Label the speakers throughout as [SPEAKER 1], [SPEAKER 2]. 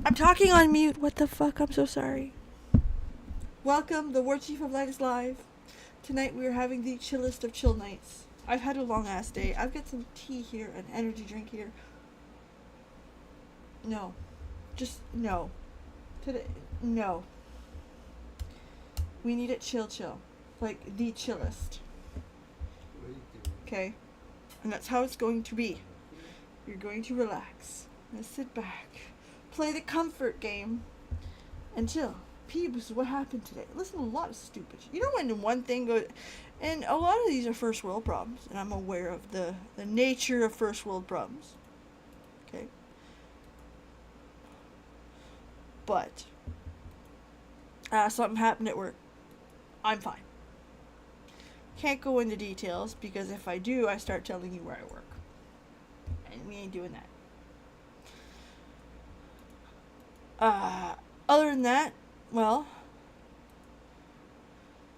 [SPEAKER 1] I'm talking on mute. What the fuck? I'm so sorry. Welcome, the War Chief of Light is live. Tonight we are having the chillest of chill nights. I've had a long ass day. I've got some tea here, an energy drink here. No. Just no. Today, no. We need it chill. Like the chillest. Okay? And that's how it's going to be. You're going to relax. And sit back. Play the comfort game. And chill. Peeps, what happened today? Listen to a lot of stupid shit. You know when one thing goes... And a lot of these are first world problems. And I'm aware of the nature of first world problems. Okay? But... something happened at work. I'm fine. Can't go into details because if I do, I start telling you where I work. And we ain't doing that. Other than that, well,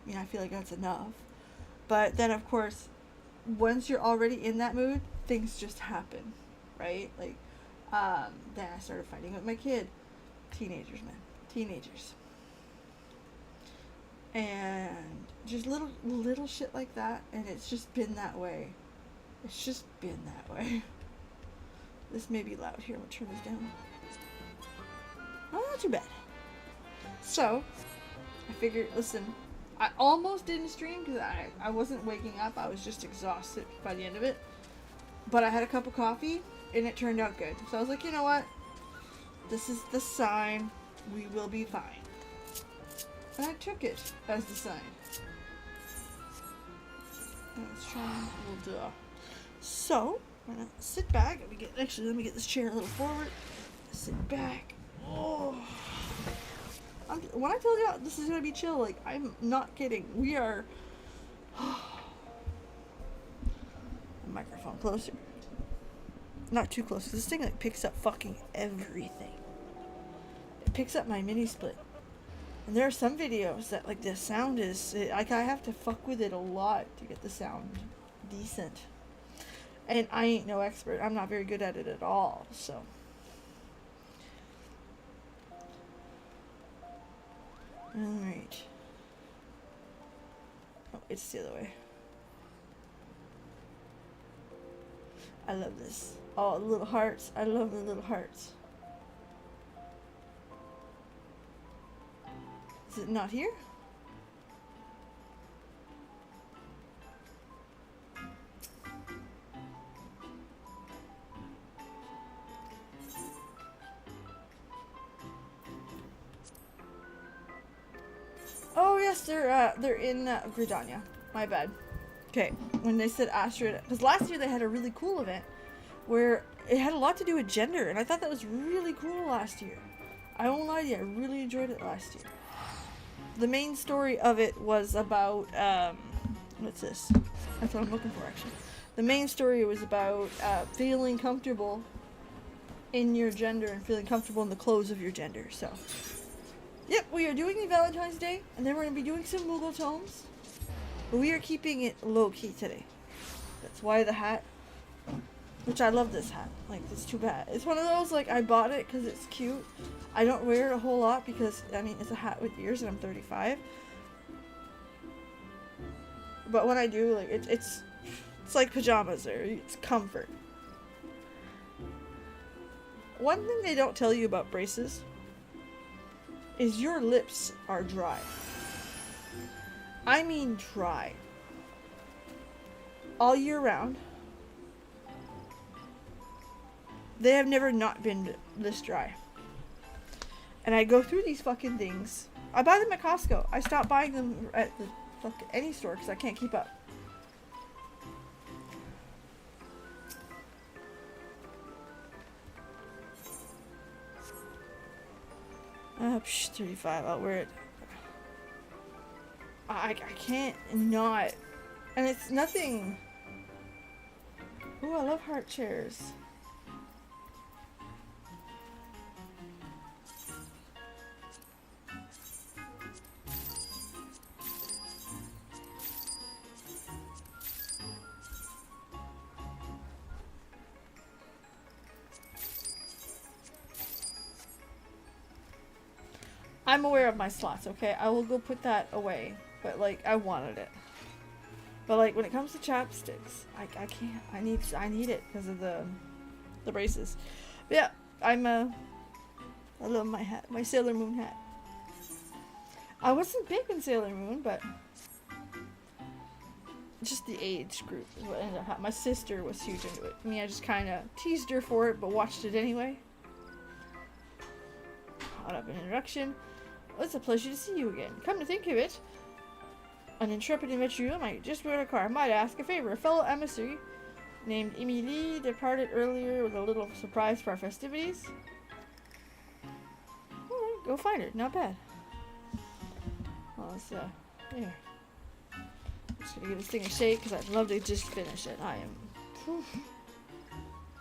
[SPEAKER 1] I mean, I feel like that's enough. But then, of course, once you're already in that mood, things just happen, right? Like, then I started fighting with my kid. Teenagers, man. Teenagers. And just little shit like that, and it's just been that way. It's just been that way. This may be loud here. I'm gonna turn this down. Oh, not too bad. So, I figured, listen, I almost didn't stream because I wasn't waking up. I was just exhausted by the end of it. But I had a cup of coffee, and it turned out good. So I was like, you know what? This is the sign. We will be fine. And I took it as the sign. Let's try a little duh. So, I'm gonna sit back. Let me get this chair a little forward. Sit back. Oh. When I tell you this is gonna be chill, like, I'm not kidding. We are... Microphone closer. Not too close. This thing, like, picks up fucking everything. It picks up my mini split. And there are some videos that, like, the sound is... Like, I have to fuck with it a lot to get the sound decent. And I ain't no expert. I'm not very good at it at all, so... Alright. Oh, it's the other way. I love this. Oh, the little hearts. I love the little hearts. Is it not here? Oh yes, they're in Gridania. My bad. Okay, when they said Asteroid, because last year they had a really cool event where it had a lot to do with gender, and I thought that was really cool last year. I won't lie to you, I really enjoyed it last year. The main story of it was about, what's this? That's what I'm looking for, actually. The main story was about feeling comfortable in your gender and feeling comfortable in the clothes of your gender, so. Yep, we are doing the Valentine's Day, and then we're going to be doing some Moogle tomes. But we are keeping it low-key today. That's why the hat, which I love this hat. Like, it's too bad. It's one of those, like, I bought it because it's cute. I don't wear it a whole lot because, I mean, it's a hat with ears and I'm 35. But when I do, like, it's like pajamas, or it's comfort. One thing they don't tell you about braces is your lips are dry. I mean dry. All year round. They have never not been this dry. And I go through these fucking things. I buy them at Costco. I stopped buying them at the fucking any store because I can't keep up. Psh, 35, I'll wear it. I can't not. And it's nothing. Ooh, I love heart chairs. I'm aware of my slots, okay? I will go put that away. But, like, I wanted it. But, like, when it comes to chapsticks, I can't. I need it because of the braces. But yeah, I love my hat. My Sailor Moon hat. I wasn't big in Sailor Moon, but just the age group is what ended up happening. My sister was huge into it. I just kind of teased her for it, but watched it anyway. Caught up an introduction. Well, it's a pleasure to see you again. Come to think of it, an intrepid adventurer might just rode a car. Might ask a favor. A fellow emissary named Emilie departed earlier with a little surprise for our festivities. Alright, go find her. Not bad. Well, let's, here. I'm just gonna give this thing a shake because I'd love to just finish it. I am. Whew.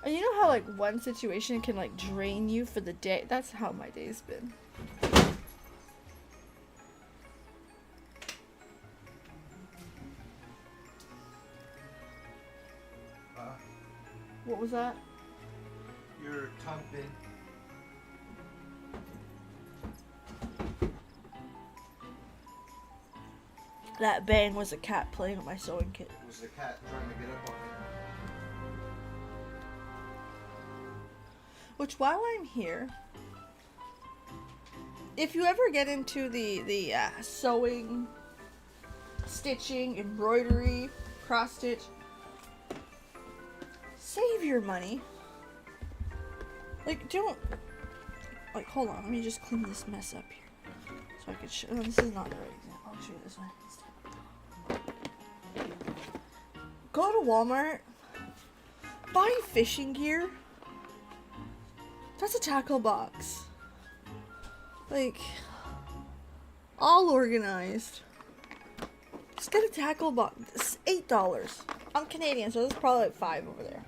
[SPEAKER 1] And you know how, like, one situation can, like, drain you for the day? That's how my day's been. What was that?
[SPEAKER 2] Your tub bin.
[SPEAKER 1] That bang was a cat playing with my sewing kit.
[SPEAKER 2] It was the cat trying to get up on it.
[SPEAKER 1] Which, while I'm here, if you ever get into the sewing, stitching, embroidery, cross stitch, save your money. Like, don't, like, hold on, let me just clean this mess up here. So I could show, oh, this is not the right example. I'll show you this one instead. Go to Walmart, buy fishing gear. That's a tackle box. Like, all organized. Just get a tackle box. It's $8. I'm Canadian, so it's probably like $5 over there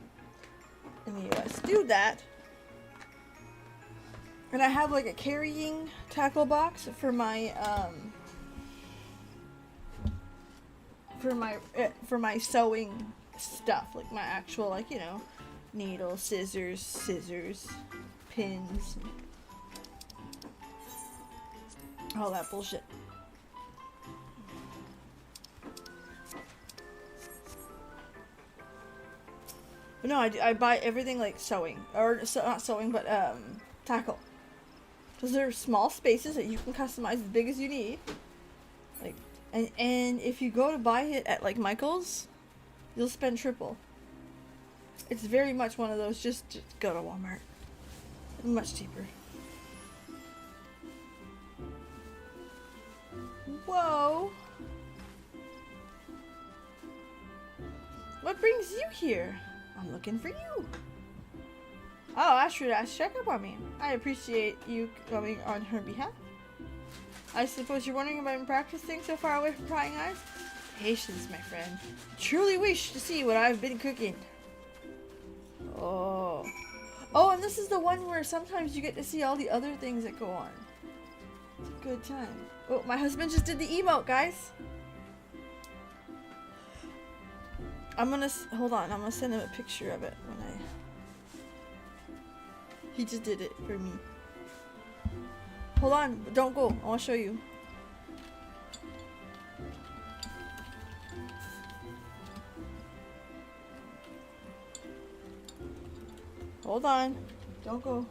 [SPEAKER 1] in the US. Do that. And I have like a carrying tackle box for my for my sewing stuff, like my actual, like, you know, needle, scissors, pins, all that bullshit. But no, I buy everything like sewing, or not sewing, but tackle, because they're small spaces that you can customize as big as you need. Like, and if you go to buy it at like Michael's, you'll spend triple. It's very much one of those, just go to Walmart. Much cheaper. Whoa. What brings you here? I'm looking for you. Oh, Astrid asked to check up on me. I appreciate you coming on her behalf. I suppose you're wondering if I'm practicing so far away from prying eyes? Patience, my friend. Truly wish to see what I've been cooking. Oh. Oh, and this is the one where sometimes you get to see all the other things that go on. It's a good time. Oh, my husband just did the emote, guys. I'm gonna, hold on, I'm gonna send him a picture of it when he just did it for me. Hold on, don't go, I wanna show you. Hold on. Don't go.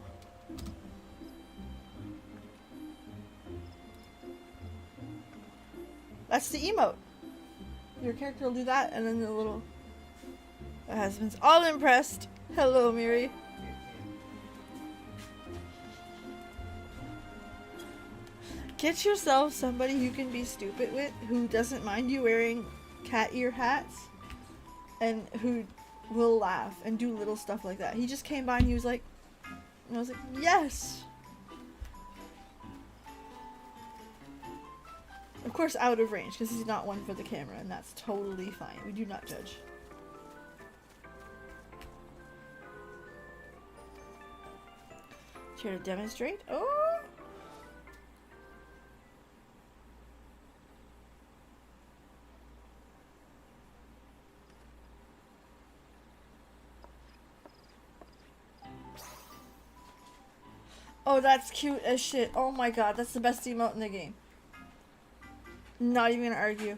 [SPEAKER 1] That's the emote. Your character will do that, and then the little... The husband's all impressed. Hello, Miri. Get yourself somebody you can be stupid with, who doesn't mind you wearing cat ear hats, and who will laugh and do little stuff like that. He just came by and he was like, and I was like, yes! Of course out of range, because he's not one for the camera, and that's totally fine. We do not judge. Here to demonstrate. Oh! Oh, that's cute as shit. Oh my god, that's the best emote in the game. Not even gonna argue.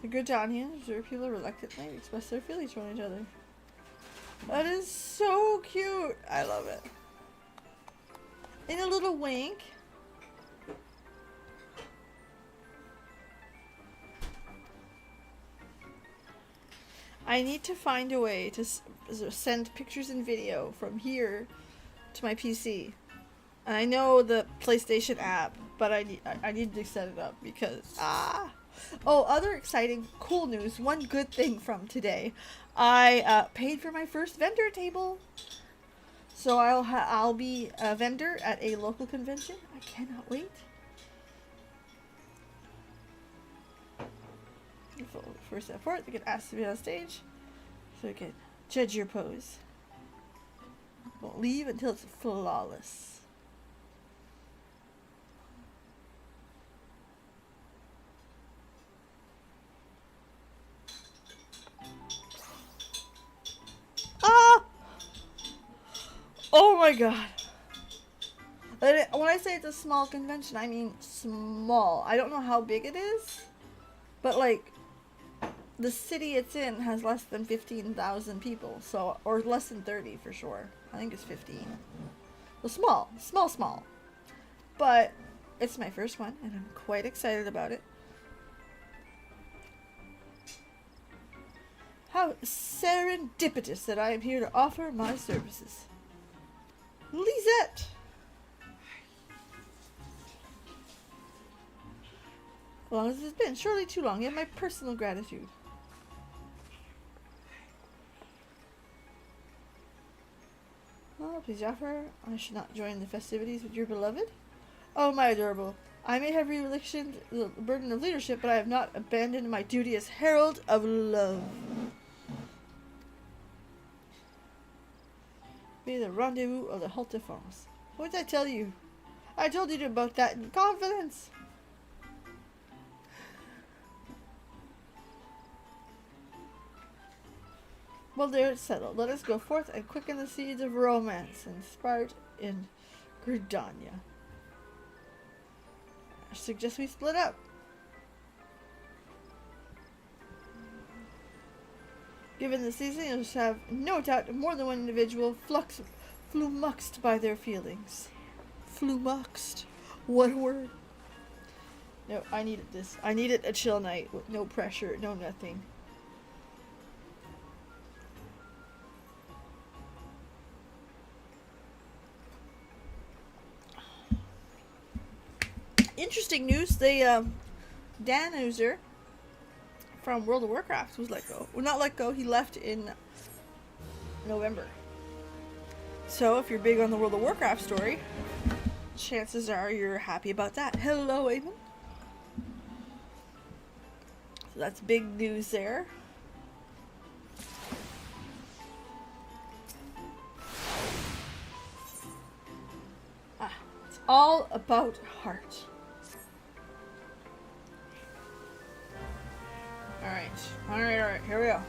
[SPEAKER 1] The Gridanians observe people reluctantly express their feelings for each other. That is so cute. I love it. And a little wink. I need to find a way to send pictures and video from here to my PC. And I know the PlayStation app, but I need to set it up because Oh, other exciting, cool news. One good thing from today. I paid for my first vendor table. So I'll be a vendor at a local convention. I cannot wait. First step forward, they get asked to be on stage. So we can judge your pose. Won't leave until it's flawless. Ah! Oh my god. When I say it's a small convention, I mean small. I don't know how big it is, but like the city it's in has less than 15,000 people, so, or less than 30 for sure. I think it's 15. Well, small. But it's my first one, and I'm quite excited about it. How serendipitous that I am here to offer my services. Lisette! As long as it's been, surely too long. You have my personal gratitude. Oh, please offer. I should not join the festivities with your beloved. Oh, my adorable. I may have relinquished the burden of leadership, but I have not abandoned my duty as herald of love. Be the rendezvous of the Haute de France. What did I tell you? I told you about that in confidence. Well, there it's settled. Let us go forth and quicken the seeds of romance and sprout in Gridania. I suggest we split up. Given the season, you'll have no doubt more than one individual flummoxed by their feelings. Flummoxed. What a word. No, I needed this. I needed a chill night with no pressure, no nothing. Interesting news. They, Dan User from World of Warcraft was let go. Well, not let go. He left in November. So if you're big on the World of Warcraft story, chances are you're happy about that. Hello, Eamon. So that's big news there. It's all about heart. Alright, here we go.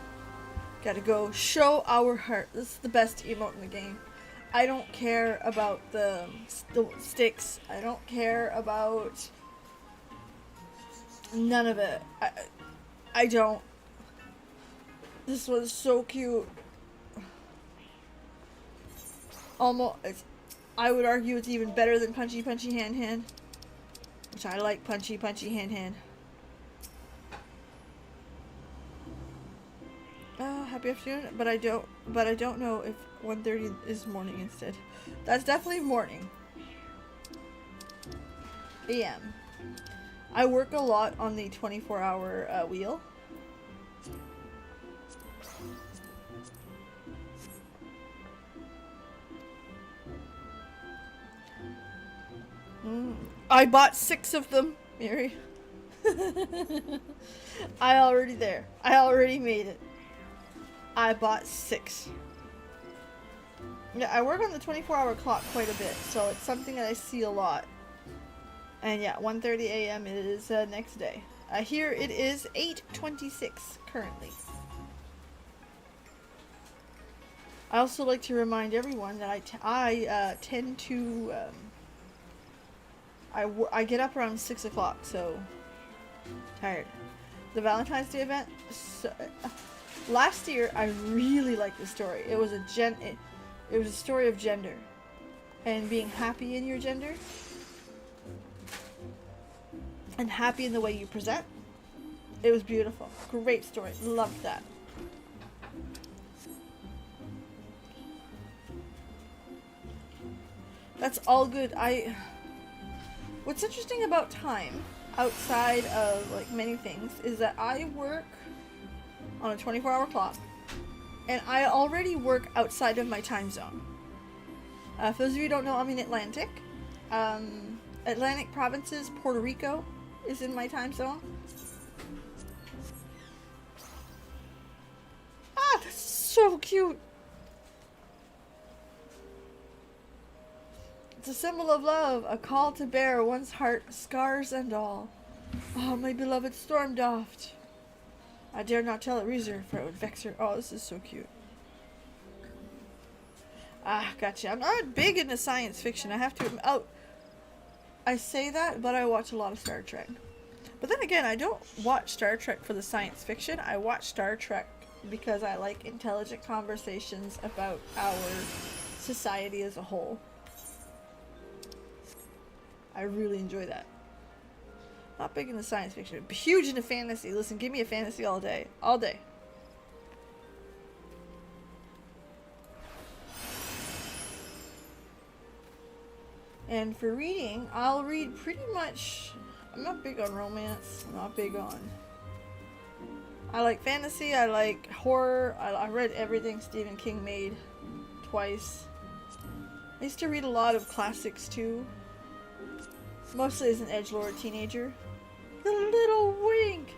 [SPEAKER 1] Gotta go show our heart. This is the best emote in the game. I don't care about the sticks. I don't care about none of it. I don't. This was so cute. Almost, I would argue it's even better than Punchy Punchy Hand Hand. Which I like Punchy Punchy Hand Hand. Happy afternoon, but I don't know if 1:30 is morning instead. That's definitely morning. AM. I work a lot on the 24-hour wheel. I bought 6 of them, Mary. I already made it. I bought 6. Yeah, I work on the 24-hour clock quite a bit, so it's something that I see a lot. And yeah, 1:30 a.m. is next day. Here it is 8:26 currently. I also like to remind everyone that I tend to I get up around 6 o'clock, so tired. The Valentine's Day event. So, last year, I really liked the story. It was it was a story of gender, and being happy in your gender, and happy in the way you present. It was beautiful. Great story. Loved that. That's all good. What's interesting about time, outside of like many things, is that I work on a 24-hour clock, and I already work outside of my time zone. For those of you who don't know, I'm in Atlantic. Atlantic provinces, Puerto Rico is in my time zone. Ah, that's so cute. It's a symbol of love, a call to bear one's heart, scars and all. Oh, my beloved Stormdoft. I dare not tell it Reezer, for it would vex her. Oh, this is so cute. Ah, gotcha. I'm not big into science fiction. I have to. Oh, I say that, but I watch a lot of Star Trek. But then again, I don't watch Star Trek for the science fiction. I watch Star Trek because I like intelligent conversations about our society as a whole. I really enjoy that. Not big into science fiction, but huge into fantasy. Listen, give me a fantasy all day. All day. And for reading, I'll read pretty much... I'm not big on romance. I'm not big on... I like fantasy. I like horror. I read everything Stephen King made twice. I used to read a lot of classics too. Mostly as an edgelord teenager. The little wink!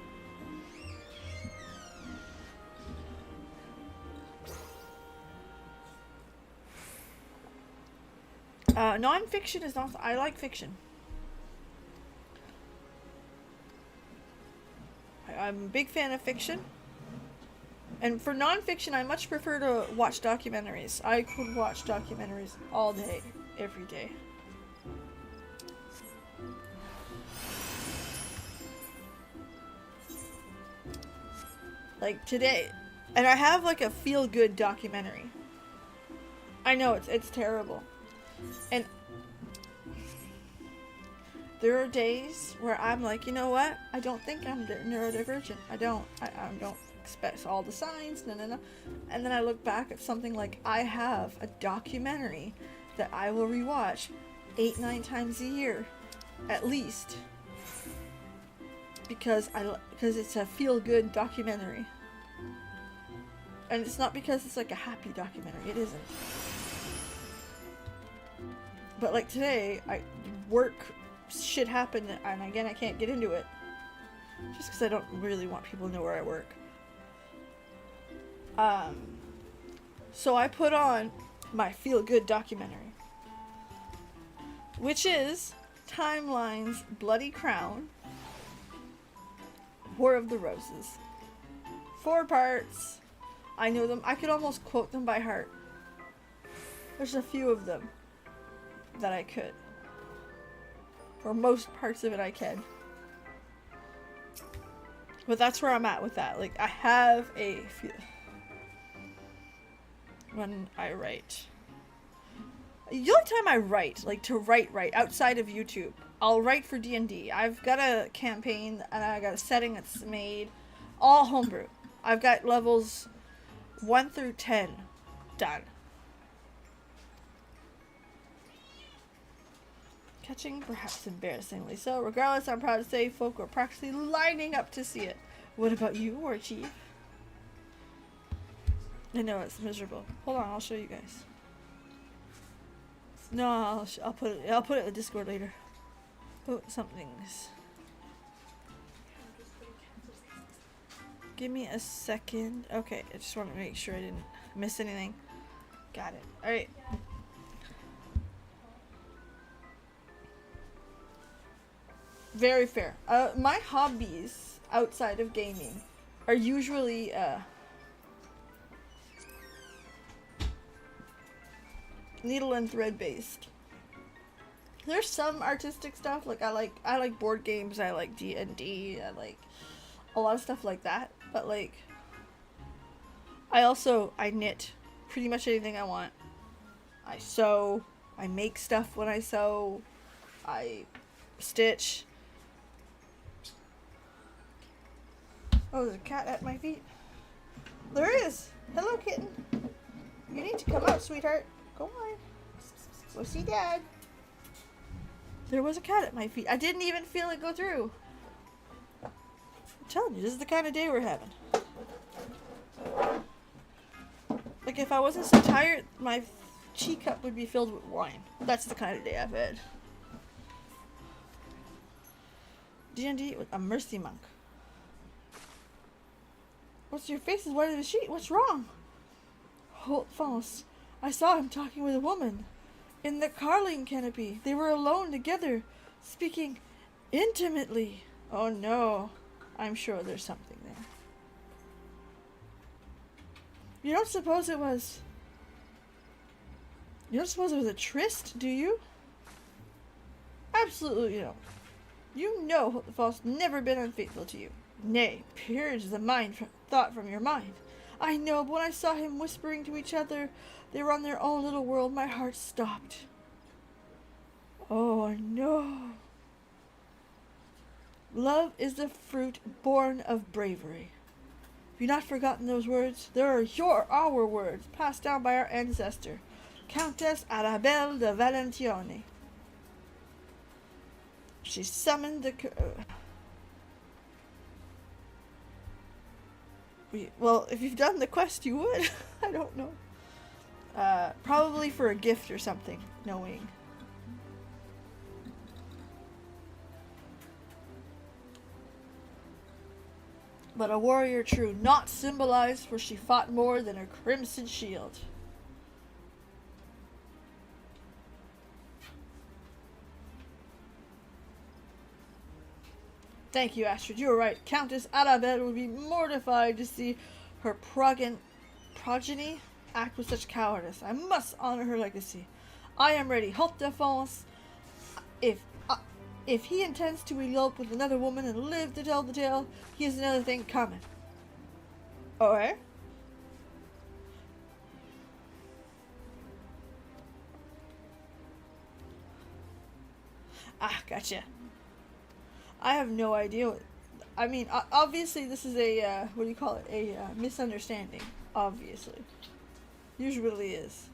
[SPEAKER 1] Non-fiction is not... I like fiction. I'm a big fan of fiction. And for non-fiction, I much prefer to watch documentaries. I could watch documentaries all day, every day. Like today, and I have like a feel-good documentary. I know it's terrible, and there are days where I'm like, you know what? I don't think I'm neurodivergent. I don't expect all the signs. No. And then I look back at something like I have a documentary that I will rewatch 8-9 times a year, at least, because it's a feel-good documentary. And it's not because it's like a happy documentary. It isn't. But like today, shit happened, and again, I can't get into it. Just because I don't really want people to know where I work. So I put on my feel-good documentary. Which is Timeline's Bloody Crown. War of the Roses. 4 parts. I know them. I could almost quote them by heart. There's a few of them that I could. For most parts of it I can. But that's where I'm at with that. Like, I have a few... When I write. The only time I write, like to write outside of YouTube, I'll write for D&D. I've got a campaign and I got a setting that's made, all homebrew. I've got levels 1 through 10 done. Catching, perhaps embarrassingly so. Regardless, I'm proud to say folk are practically lining up to see it. What about you, War Chief? I know it's miserable. Hold on, I'll show you guys. No, I'll put it in the Discord later. Oh, something's. Give me a second. Okay, I just want to make sure I didn't miss anything. Got it. All right. Very fair. My hobbies outside of gaming are usually needle and thread based. There's some artistic stuff, like I like board games, I like D&D, I like a lot of stuff like that, but like I knit pretty much anything I want. I sew, I make stuff when I sew, I stitch. Oh, there's a cat at my feet. There is. Hello, kitten. You need to come out, sweetheart. Go on. Go see Dad. There was a cat at my feet. I didn't even feel it go through. I'm telling you, this is the kind of day we're having. Like, if I wasn't so tired, my tea cup would be filled with wine. That's the kind of day I've had. D&D with a mercy monk. What's your face is white as a sheet? What's wrong? Holt Faust. I saw him talking with a woman. In the carling canopy. They were alone together, speaking intimately. Oh no. I'm sure there's something there. You don't suppose it was a tryst, do you? Absolutely no. You know Holt Faust never been unfaithful to you. Nay, purge the thought from your mind. I know, but when I saw him whispering to each other, they were on their own little world, my heart stopped. Oh, no. Love is the fruit born of bravery. Have you not forgotten those words? They are our words, passed down by our ancestor, Countess Arabelle de Valentione. She summoned the... Well, if you've done the quest, you would. I don't know. Probably for a gift or something, knowing. But a warrior true, not symbolized, for she fought more than her crimson shield. Thank you, Astrid. You were right. Countess Arabelle would be mortified to see her progeny act with such cowardice. I must honor her legacy. I am ready. Holt de France. If he intends to elope with another woman and live to tell the tale, he has another thing coming. Okay? Ah, gotcha. I have no idea. I mean, obviously this is a, what do you call it? A misunderstanding. Obviously. Usually is.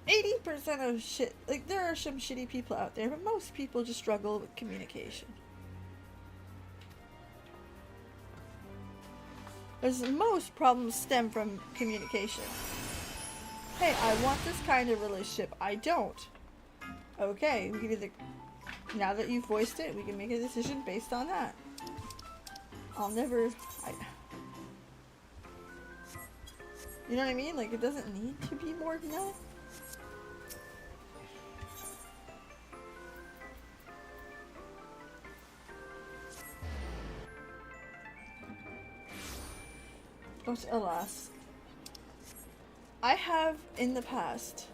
[SPEAKER 1] 80% of shit, like, there are some shitty people out there, but most people just struggle with communication. Most problems stem from communication. Hey, I want this kind of relationship. I don't. Okay, we can either... Now that you've voiced it, we can make a decision based on that. I'll never... You know what I mean? Like, it doesn't need to be more than that. But alas. I have, in the past,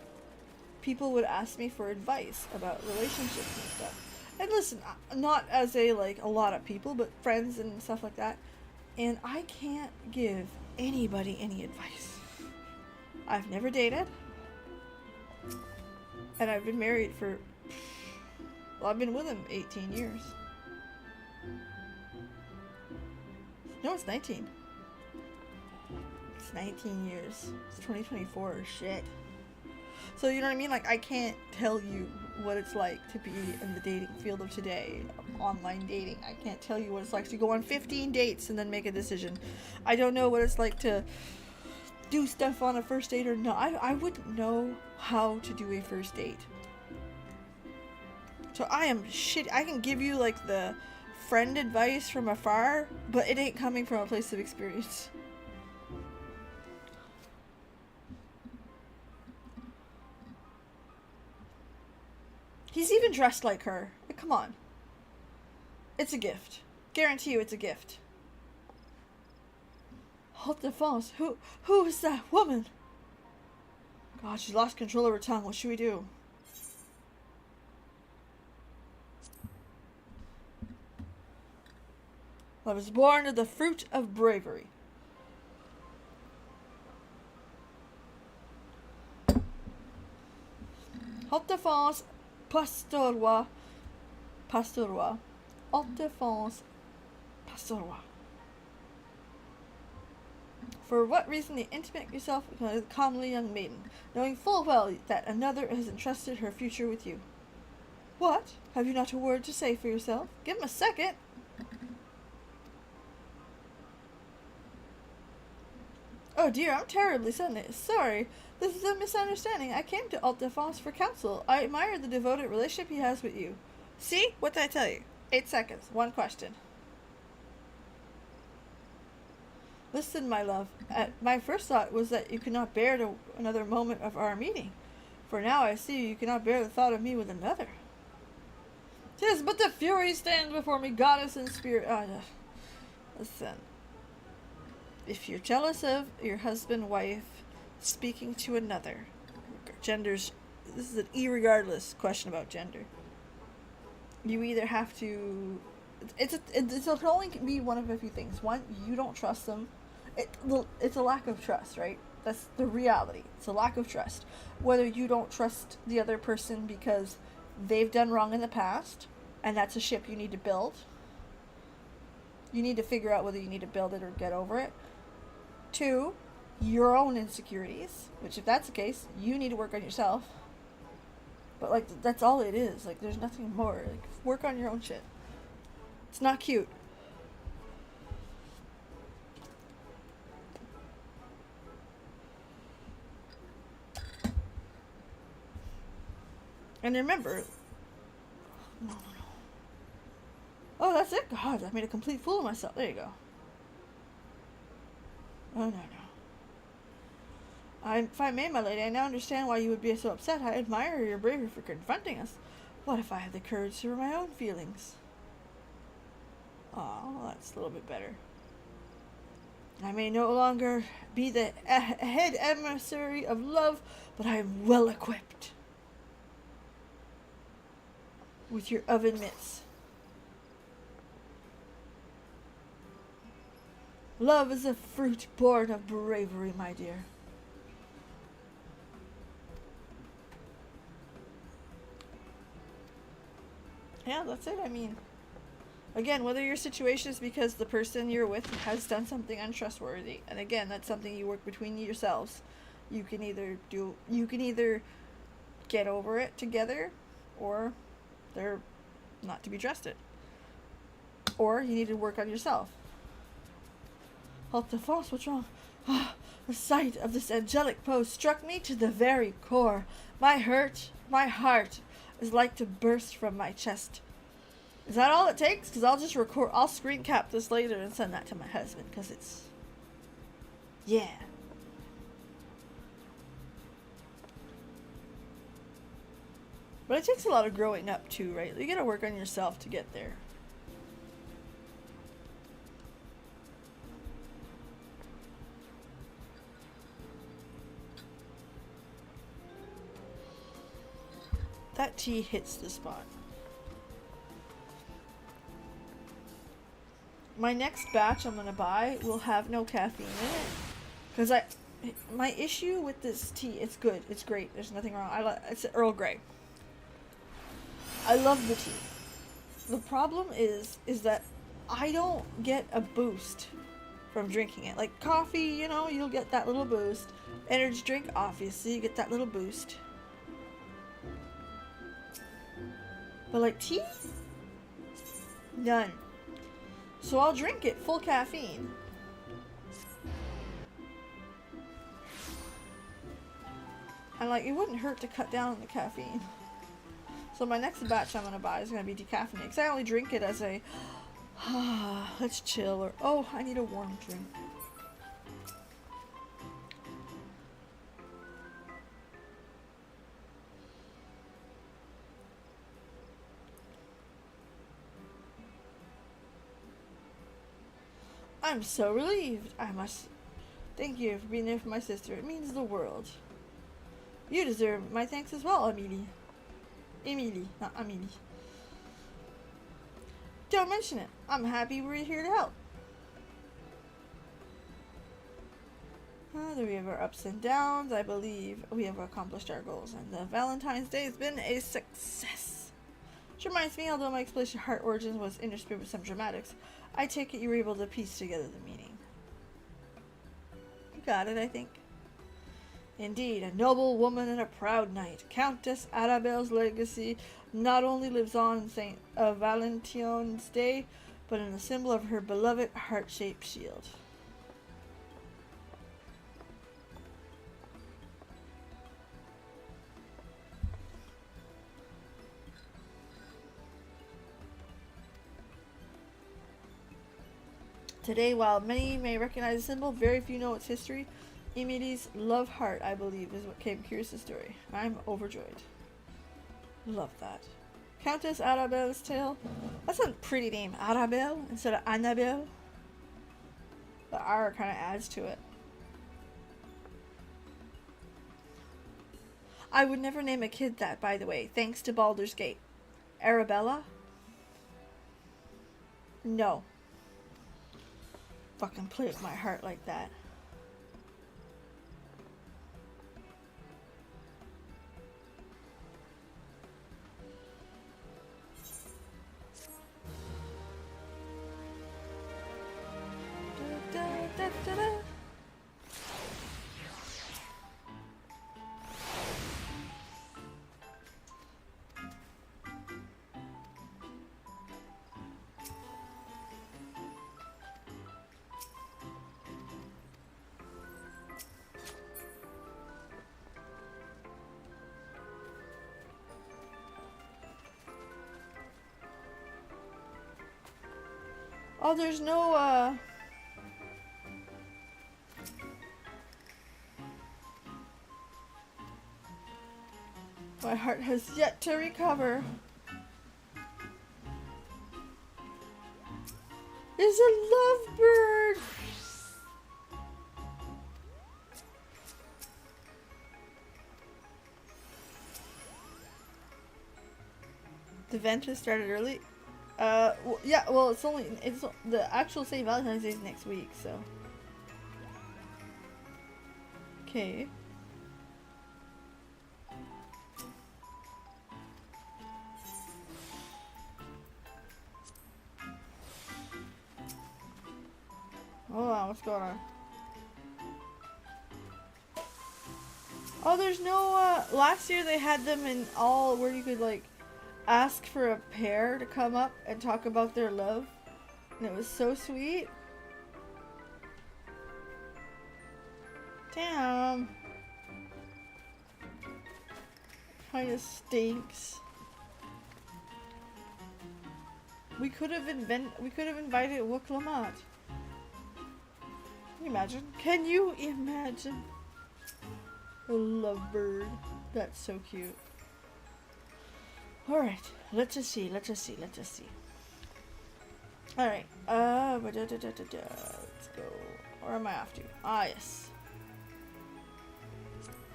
[SPEAKER 1] people would ask me for advice about relationships and stuff. And listen, not as a lot of people, but friends and stuff like that. And I can't give anybody any advice. I've never dated. And I've been married for... Well, I've been with him 18 years. No, it's 19. It's 19 years. It's 2024. Shit. So, you know what I mean? Like, I can't tell you what it's like to be in the dating field of today, online dating. I can't tell you what it's like to go on 15 dates and then make a decision. I don't know what it's like to do stuff on a first date or not. I wouldn't know how to do a first date. So I am shit. I can give you, like, the friend advice from afar, but it ain't coming from a place of experience. He's even dressed like her. Like, come on. It's a gift. Guarantee you it's a gift. Haute de France. Who is that woman? God, she's lost control of her tongue. What should we do? I was born of the fruit of bravery. Haute défense, pastouroi, pastouroi. Haute défense, pastouroi. For what reason do you intimate yourself with a comely young maiden, knowing full well that another has entrusted her future with you? What? Have you not a word to say for yourself? Give him a second. Oh dear, I'm terribly sorry. This is a misunderstanding. I came to Haute Défense for counsel. I admire the devoted relationship he has with you. See? What did I tell you? 8 seconds. One question. Listen, my love. My first thought was that you could not bear another moment of our meeting. For now I see you cannot bear the thought of me with another. 'Tis but the Fury stands before me, goddess and spirit. Listen. If you're jealous of your husband, wife, speaking to another, this is an irregardless question about gender. You either have to, it can only be one of a few things. One, you don't trust them. It's a lack of trust, right? That's the reality. It's a lack of trust. Whether you don't trust the other person because they've done wrong in the past, and that's a ship you need to build. You need to figure out whether you need to build it or get over it. 2, your own insecurities, which if that's the case, you need to work on yourself. But like, that's all it is. Like, there's nothing more. Like, work on your own shit. It's not cute. And remember, no. Oh, that's it? God, I made a complete fool of myself. There you go. Oh, no. If I may, my lady, I now understand why you would be so upset. I admire your bravery for confronting us. What if I had the courage to my own feelings? Oh, that's a little bit better. I may no longer be the head emissary of love, but I am well equipped with your oven mitts. Love is a fruit born of bravery, my dear. Yeah, that's it. I mean, again, whether your situation is because the person you're with has done something untrustworthy, and again, that's something you work between yourselves. You can either get over it together, or they're not to be trusted. Or you need to work on yourself. Haute Défense, what's wrong? The sight of this angelic pose struck me to the very core. My heart is like to burst from my chest. Is that all it takes? Because I'll screen cap this later and send that to my husband, because it's, yeah. But it takes a lot of growing up too, right? You gotta work on yourself to get there. That tea hits the spot. My next batch I'm gonna buy will have no caffeine in it, because my issue with this tea, it's good, it's great, there's nothing wrong. It's Earl Grey. I love the tea. The problem is that I don't get a boost from drinking it. Like coffee, you know, you'll get that little boost. Energy drink, obviously, you get that little boost. But like tea? None. So I'll drink it full caffeine. And like, it wouldn't hurt to cut down on the caffeine. So my next batch I'm gonna buy is gonna be decaffeinated. Because I only drink it as a, let's chill, or, oh, I need a warm drink. I'm so relieved. I must thank you for being there for my sister. It means the world. You deserve my thanks as well, Amelie. Emily, not Amelie. Don't mention it. I'm happy we're here to help. We have our ups and downs. I believe we have accomplished our goals, and the Valentine's Day has been a success. Which reminds me, although my explanation of heart origins was interspersed with some dramatics, I take it you were able to piece together the meaning. You got it, I think. Indeed, a noble woman and a proud knight, Countess Arabelle's legacy not only lives on in St. Valentine's Day, but in the symbol of her beloved heart-shaped shield. Today, while many may recognize the symbol, very few know its history. Emilie's love heart, I believe, is what came Curious' story. I'm overjoyed. Love that. Countess Arabelle's tale. That's a pretty name, Arabelle, instead of Annabelle. The R kind of adds to it. I would never name a kid that, by the way, thanks to Baldur's Gate. Arabella? No. Fucking play with my heart like that. Oh, there's no, my heart has yet to recover. It's a lovebird! The event has started early. Yeah, well, it's the actual St. Valentine's Day is next week, so. Okay. Hold on, what's going on? Oh, there's no, last year they had them in all where you could, like, ask for a pair to come up and talk about their love. And it was so sweet. Damn. Kinda stinks. We could have invited Wook Lamont. Can you imagine? Can you imagine? A lovebird. That's so cute. Alright, let's just see. Alright, let's go. Where am I off to? Ah, yes.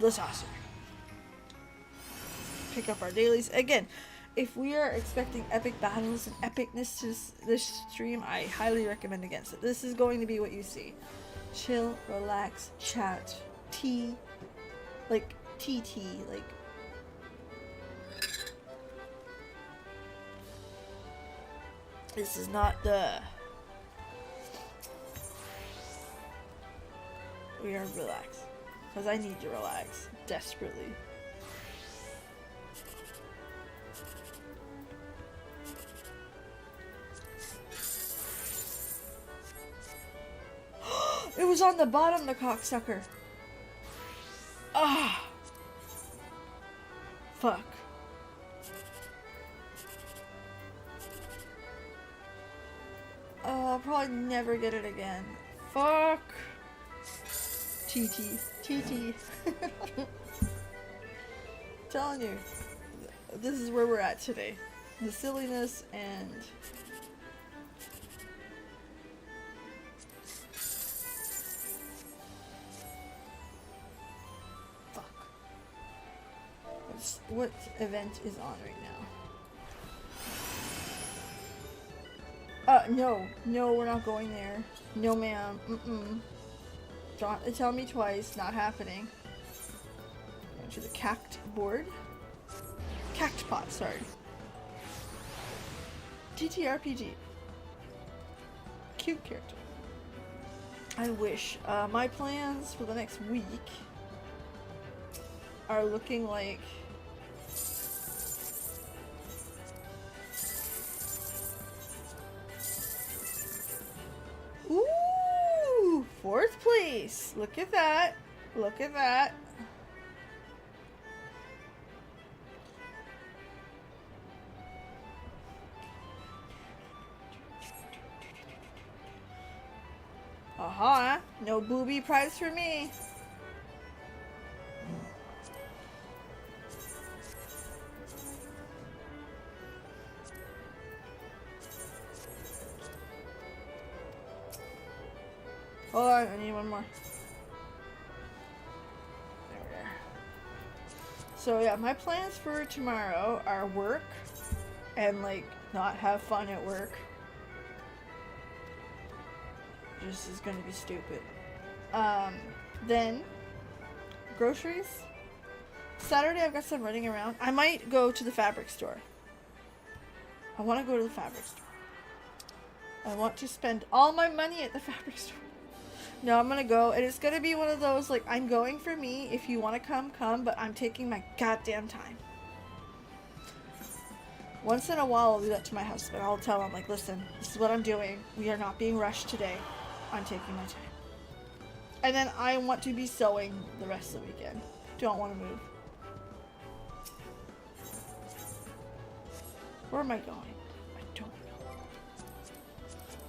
[SPEAKER 1] The saucer. Pick up our dailies. Again, if we are expecting epic battles and epicness to this stream, I highly recommend against it. This is going to be what you see. Chill, relax, chat, tea, like TT, like. This is not the. We are relaxed. Because I need to relax. Desperately. It was on the bottom, the cocksucker. Ah. Fuck. Oh, I'll probably never get it again. Fuck. TT. Telling you, this is where we're at today. The silliness and fuck. what event is on right now? No. No, we're not going there. No, ma'am. Mm-mm. Don't have to tell me twice. Not happening. Go to the cact board. Cact pot, sorry. TTRPG. Cute character. I wish. My plans for the next week are looking like... Ooh! 4th place! Look at that! Look at that! Aha! No booby prize for me! Hold on, I need one more. There we are. So yeah, my plans for tomorrow are work and like not have fun at work. This is gonna be stupid. Then groceries. Saturday I've got some running around. I might go to the fabric store. I want to go to the fabric store. I want to spend all my money at the fabric store. No, I'm gonna go, and it's gonna be one of those, like, I'm going for me. If you want to come, come, but I'm taking my goddamn time. Once in a while, I'll do that to my husband. I'll tell him, like, listen, this is what I'm doing. We are not being rushed today. I'm taking my time. And then I want to be sewing the rest of the weekend. Don't want to move. Where am I going? I don't know.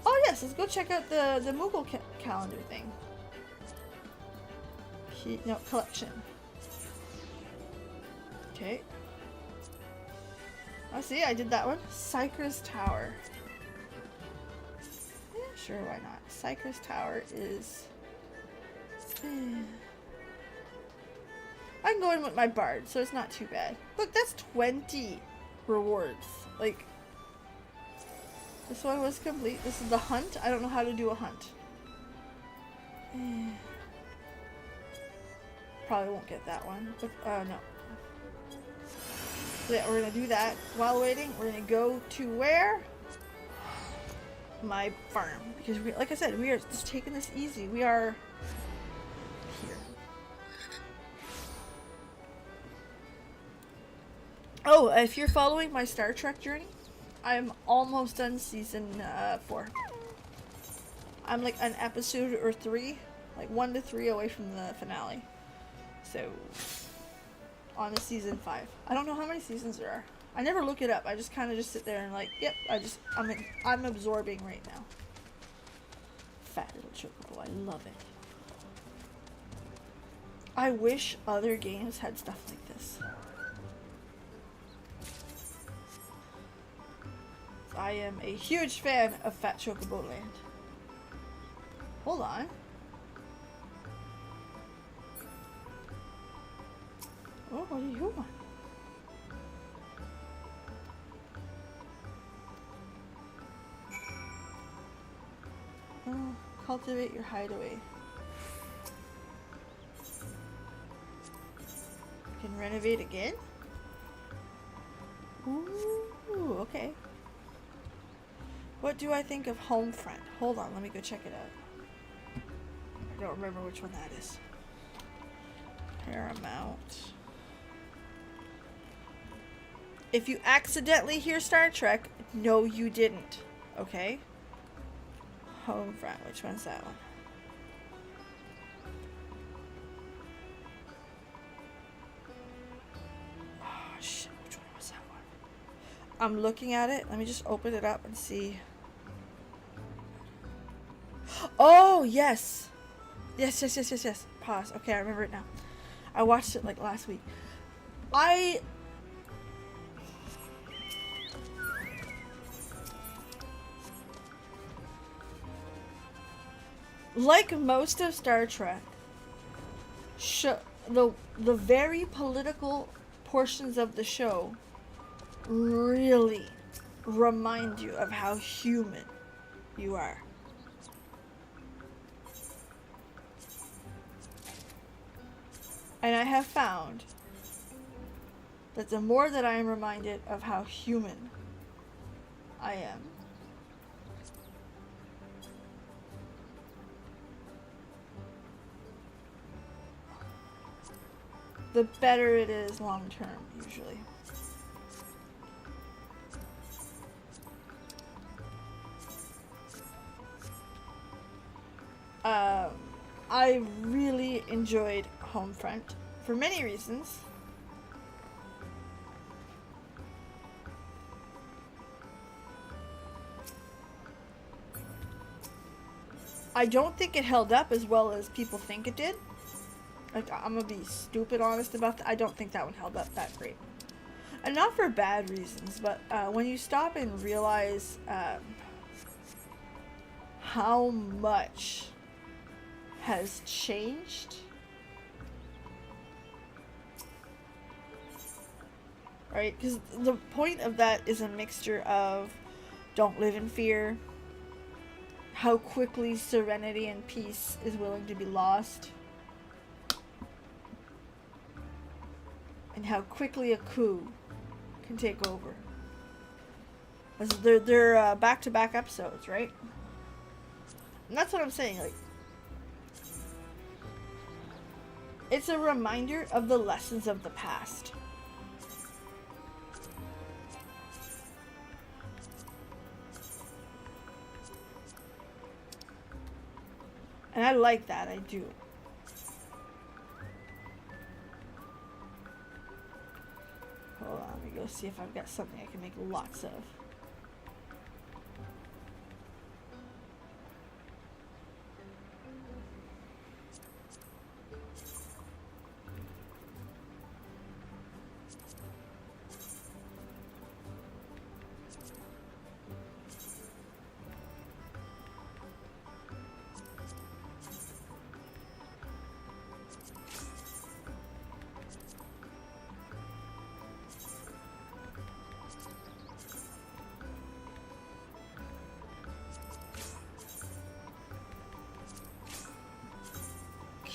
[SPEAKER 1] Oh yes, let's go check out the Moogle calendar thing. No, collection. Okay. Oh, see, I did that one. Cypress Tower. Yeah, sure, why not? Cypress Tower is... I can go in with my bard, so it's not too bad. Look, that's 20 rewards. Like, this one was complete. This is the hunt. I don't know how to do a hunt. Probably won't get that one. But, no. So yeah, we're gonna do that. While waiting, we're gonna go to where? My farm. Because, we, like I said, we are just taking this easy. We are here. Oh, if you're following my Star Trek journey, I'm almost done season 4. I'm like an episode or 3, like 1 to 3 away from the finale. So, on to season 5. I don't know how many seasons there are. I never look it up. I just kind of just sit there and like, yep, I'm absorbing right now. Fat little chocobo, I love it. I wish other games had stuff like this. I am a huge fan of Fat Chocobo Land. Hold on. Oh, what do you want? Oh, cultivate your hideaway. You can renovate again? Ooh, okay. What do I think of Homefront? Hold on, let me go check it out. I don't remember which one that is. Paramount. If you accidentally hear Star Trek, no you didn't. Okay? Homefront, which one's that one? Oh shit, which one was that one? I'm looking at it. Let me just open it up and see. Oh, yes. Yes. Pause. Okay, I remember it now. I watched it like last week. Like most of Star Trek, the very political portions of the show really remind you of how human you are. And I have found that the more that I am reminded of how human I am, the better it is long term, usually. I really enjoyed Homefront for many reasons. I don't think it held up as well as people think it did. Like, I'm gonna be stupid honest about that. I don't think that one held up that great. And not for bad reasons, but when you stop and realize how much has changed, right? Because the point of that is a mixture of don't live in fear, how quickly serenity and peace is willing to be lost, and how quickly a coup can take over. As they're back-to-back episodes, right? And that's what I'm saying, like, it's a reminder of the lessons of the past. And I like that, I do. Hold on, let me go see if I've got something I can make lots of.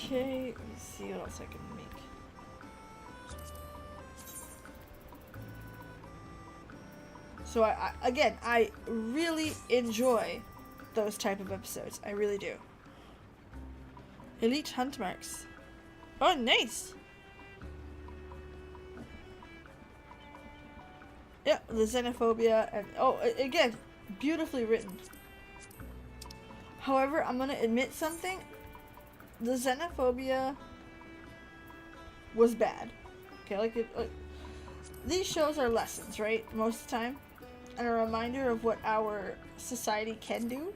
[SPEAKER 1] Okay, let me see what else I can make. So I really enjoy those type of episodes. I really do. Elite hunt marks. Oh, nice. Yeah, the xenophobia and again, beautifully written. However, I'm gonna admit something. The xenophobia was bad. Okay, like these shows are lessons, right? Most of the time, and a reminder of what our society can do.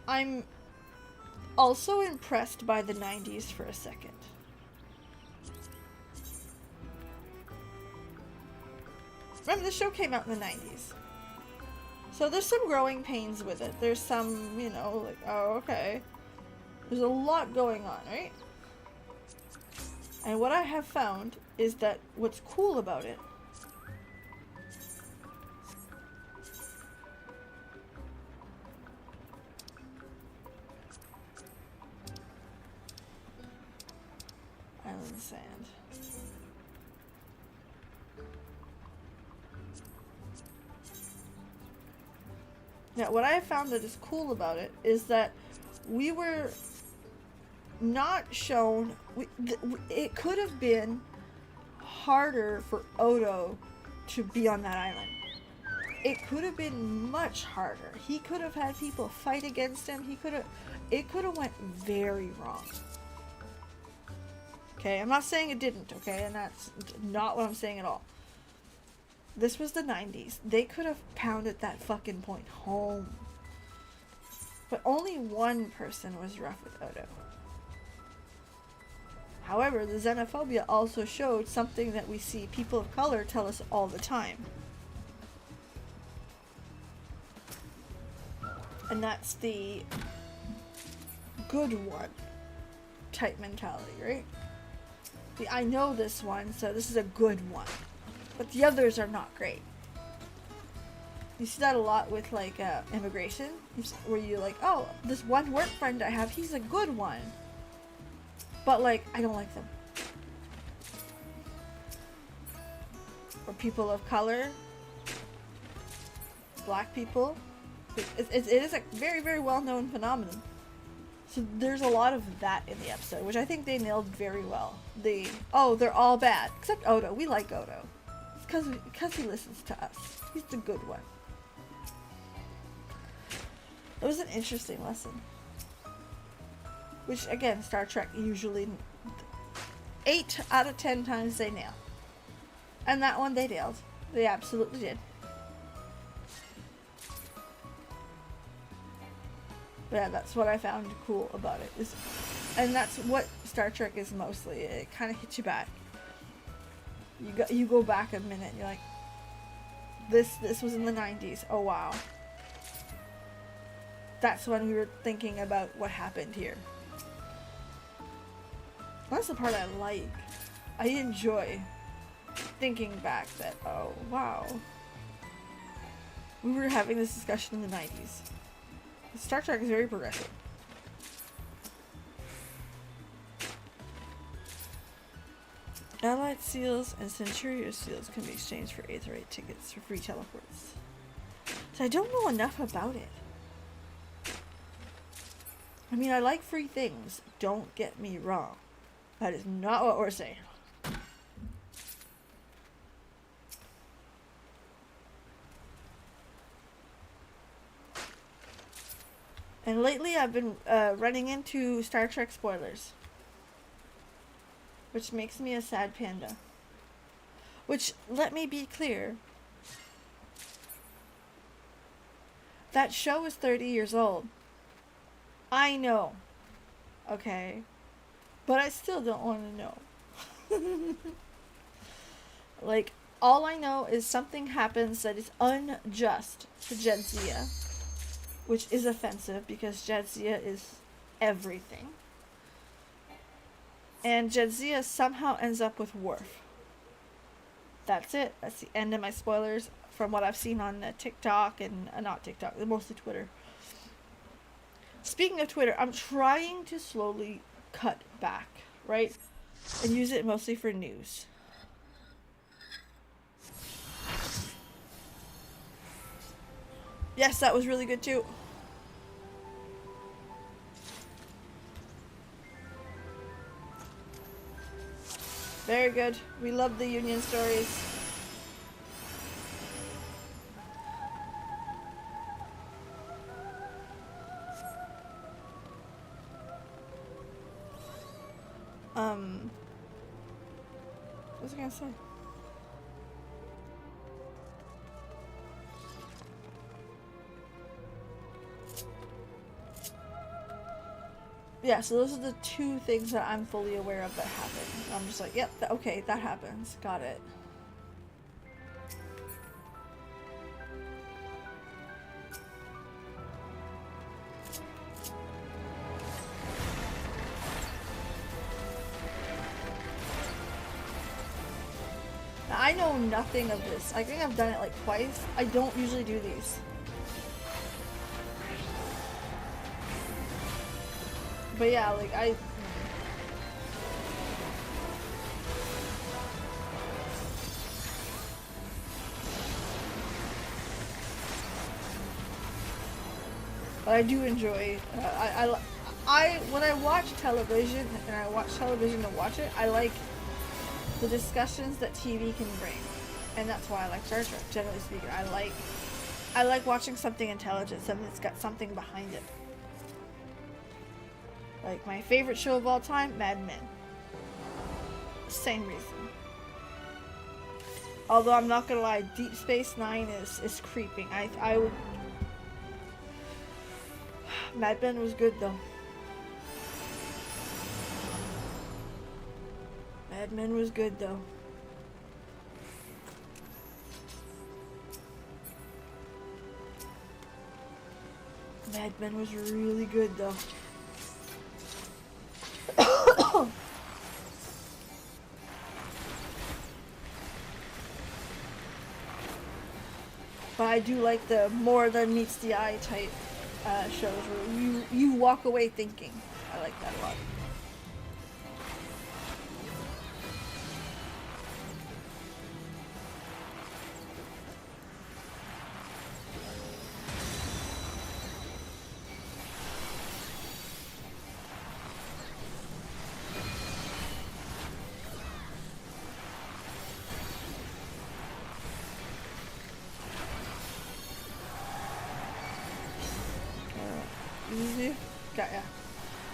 [SPEAKER 1] I'm also impressed by the 90s for a second. Remember, the show came out in the 90s. So there's some growing pains with it. There's some, you know, like, oh, okay. There's a lot going on, right? And what I have found is that what's cool about it Island Sand. Now, what I have found that is cool about it is that we were not shown. It could have been harder for Odo to be on that island. It could have been much harder. He could have had people fight against him. It could have went very wrong. Okay, I'm not saying it didn't, okay? And that's not what I'm saying at all. This was the 90s. They could have pounded that fucking point home. But only one person was rough with Odo. However, the xenophobia also showed something that we see people of color tell us all the time. And that's the good one type mentality, right? I know this one, so this is a good one. But the others are not great. You see that a lot with like immigration, where you're like, oh, this one work friend I have, he's a good one. But like, I don't like them. Or people of color, black people. It is a very, very well-known phenomenon. So there's a lot of that in the episode, which I think they nailed very well. They're all bad. Except Odo. We like Odo. It's because he listens to us. He's the good one. It was an interesting lesson. Which, again, Star Trek usually 8 out of 10 times they nail. And that one they nailed. They absolutely did. Yeah, that's what I found cool about it. And that's what Star Trek is mostly. It kind of hits you back. You go back a minute and you're like, this was in the 90s. Oh wow. That's when we were thinking about what happened here. That's the part I like. I enjoy thinking back that, oh wow. We were having this discussion in the 90s. Star Trek is very progressive. Allied seals and Centurion seals can be exchanged for Aetherite tickets for free teleports. So I don't know enough about it. I mean, I like free things. Don't get me wrong. That is not what we're saying. And lately I've been running into Star Trek spoilers. Which makes me a sad panda. Which, let me be clear. That show is 30 years old. I know. Okay. But I still don't want to know. Like, all I know is something happens that is unjust to Jadzia. Which is offensive because Jadzia is everything. And Jadzia somehow ends up with Worf. That's it. That's the end of my spoilers from what I've seen on TikTok and not TikTok, mostly Twitter. Speaking of Twitter, I'm trying to slowly cut back, right? And use it mostly for news. Yes, that was really good too. Very good. We love the Union stories. What was I gonna say? Yeah, so those are the two things that I'm fully aware of that happen. I'm just like, yep, okay, that happens. Got it. Now, I know nothing of this. I think I've done it like twice. I don't usually do these. But yeah, like I do enjoy. When I watch television and I watch television to watch it, I like the discussions that TV can bring, and that's why I like Star Trek. Generally speaking, I like watching something intelligent, something that's got something behind it. Like, my favorite show of all time, Mad Men. Same reason. Although I'm not gonna lie, Deep Space Nine is creeping. I would... Mad Men was good though. Mad Men was good though. Mad Men was really good though. But I do like the more than meets the eye type shows where you walk away thinking. I like that a lot. Easy. Got ya.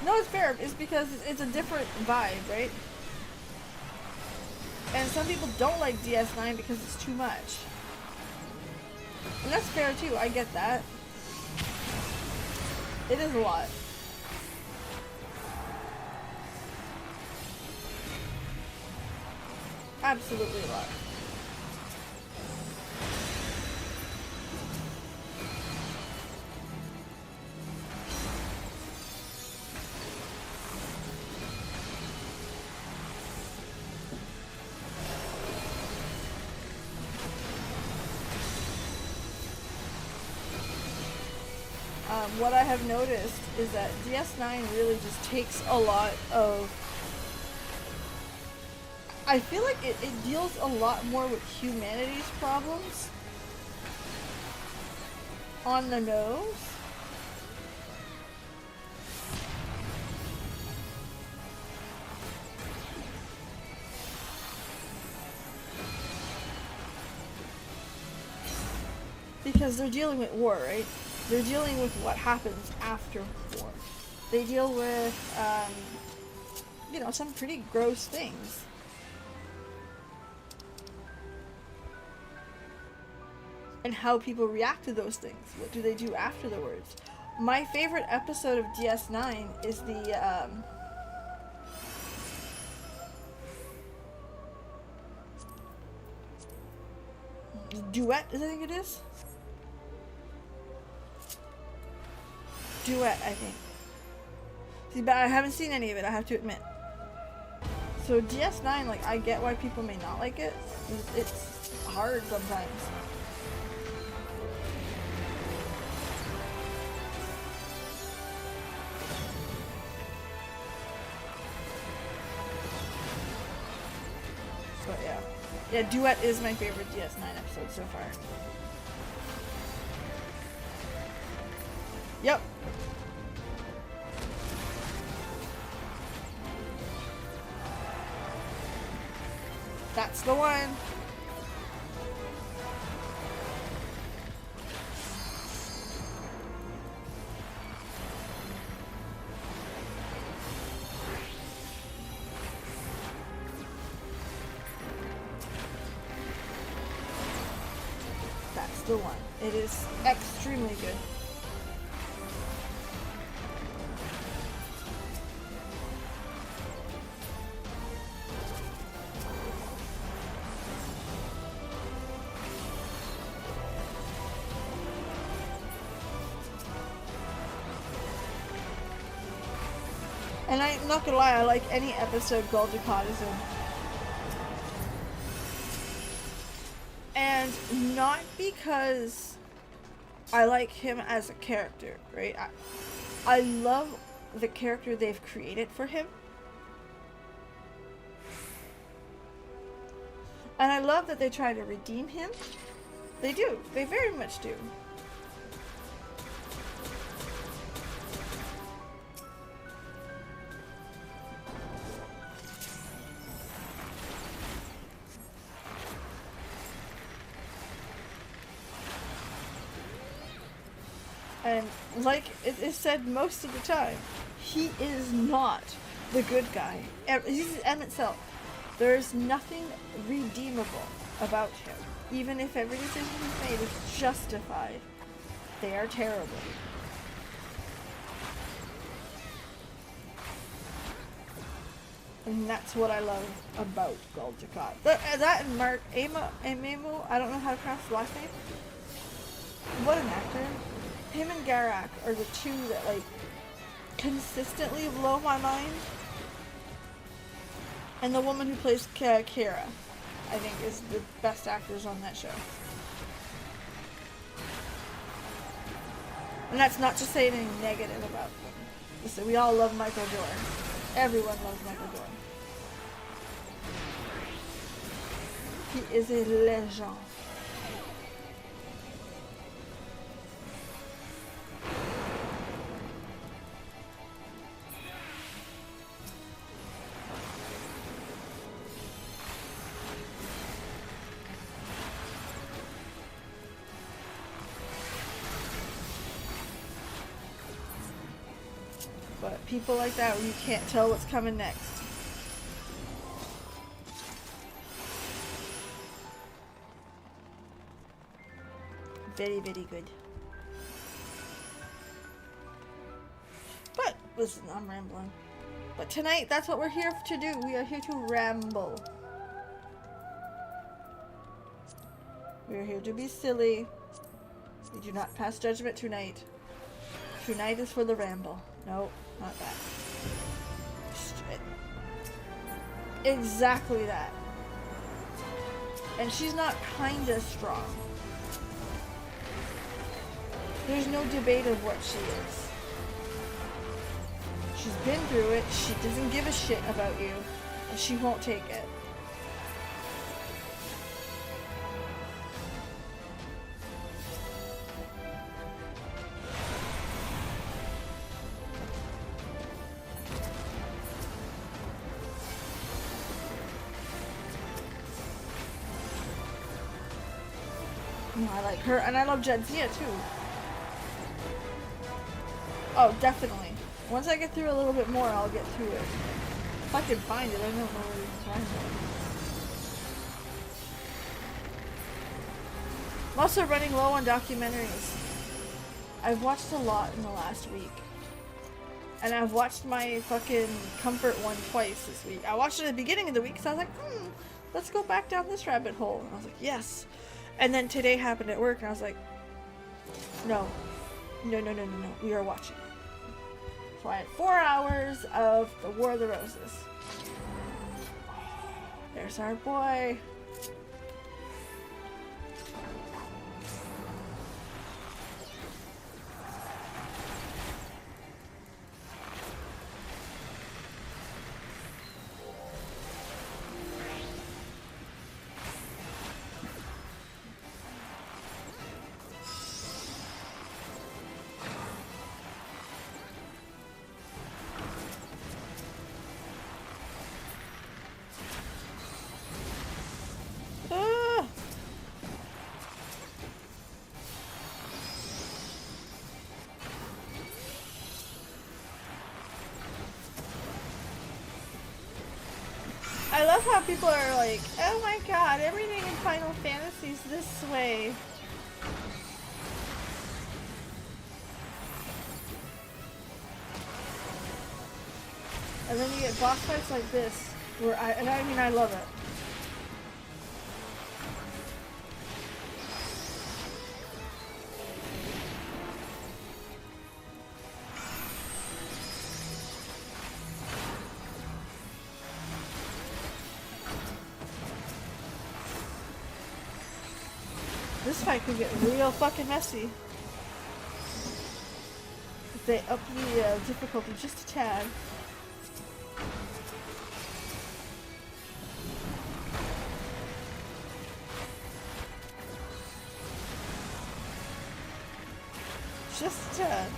[SPEAKER 1] No, it's fair. It's because it's a different vibe, right? And some people don't like DS9 because it's too much. And that's fair too. I get that. It is a lot. Absolutely a lot. What I have noticed is that DS9 really just takes a lot of... I feel like it deals a lot more with humanity's problems on the nose. Because they're dealing with war, right? They're dealing with what happens after war. They deal with, you know, some pretty gross things. And how people react to those things. What do they do afterwards? My favorite episode of DS9 is the, Duet, I think it is? Duet, I think. See, but I haven't seen any of it, I have to admit. So DS9, like, I get why people may not like it. It's hard sometimes. But yeah. Yeah, Duet is my favorite DS9 episode so far. Yep. That's the one. That's the one. It is extremely good. And I'm not gonna lie, I like any episode Gul Dukat is in. And not because I like him as a character, right? I love the character they've created for him. And I love that they try to redeem him. They do. They very much do. And like it is said most of the time, he is not the good guy. He's Emmett Self. There's nothing redeemable about him. Even if every decision he's made is justified, they are terrible. And that's what I love about Gul Dukat. That and Mark Amamo, I don't know how to pronounce the last name. What an actor. Him and Garak are the two that, like, consistently blow my mind. And the woman who plays Kira, I think, is the best actors on that show. And that's not to say anything negative about them. Listen, we all love Michael Jordan. Everyone loves Michael Jordan. He is a legend. But people like that, you can't tell what's coming next. Very, very good. But, listen, I'm rambling. But tonight, that's what we're here to do. We are here to ramble. We are here to be silly. We do not pass judgment tonight. Tonight is for the ramble. No, not that. Exactly that. And she's not kinda strong. There's no debate of what she is. She's been through it, she doesn't give a shit about you, and she won't take it. No, I like her, and I love Jadzia too. Oh, definitely. Once I get through a little bit more, I'll get through it. If I can find it, I don't know where you can find it. I'm also running low on documentaries. I've watched a lot in the last week. And I've watched my fucking comfort one twice this week. I watched it at the beginning of the week, so I was like, let's go back down this rabbit hole. And I was like, yes. And then today happened at work, and I was like, no. No, no, no, no, no. We are watching. So I had 4 hours of the War of the Roses. There's our boy. I love how people are like, oh my god, everything in Final Fantasy is this way. And then you get boss fights like this, where I love it. This fight could get real fucking messy if they up the difficulty just a tad. Just a tad.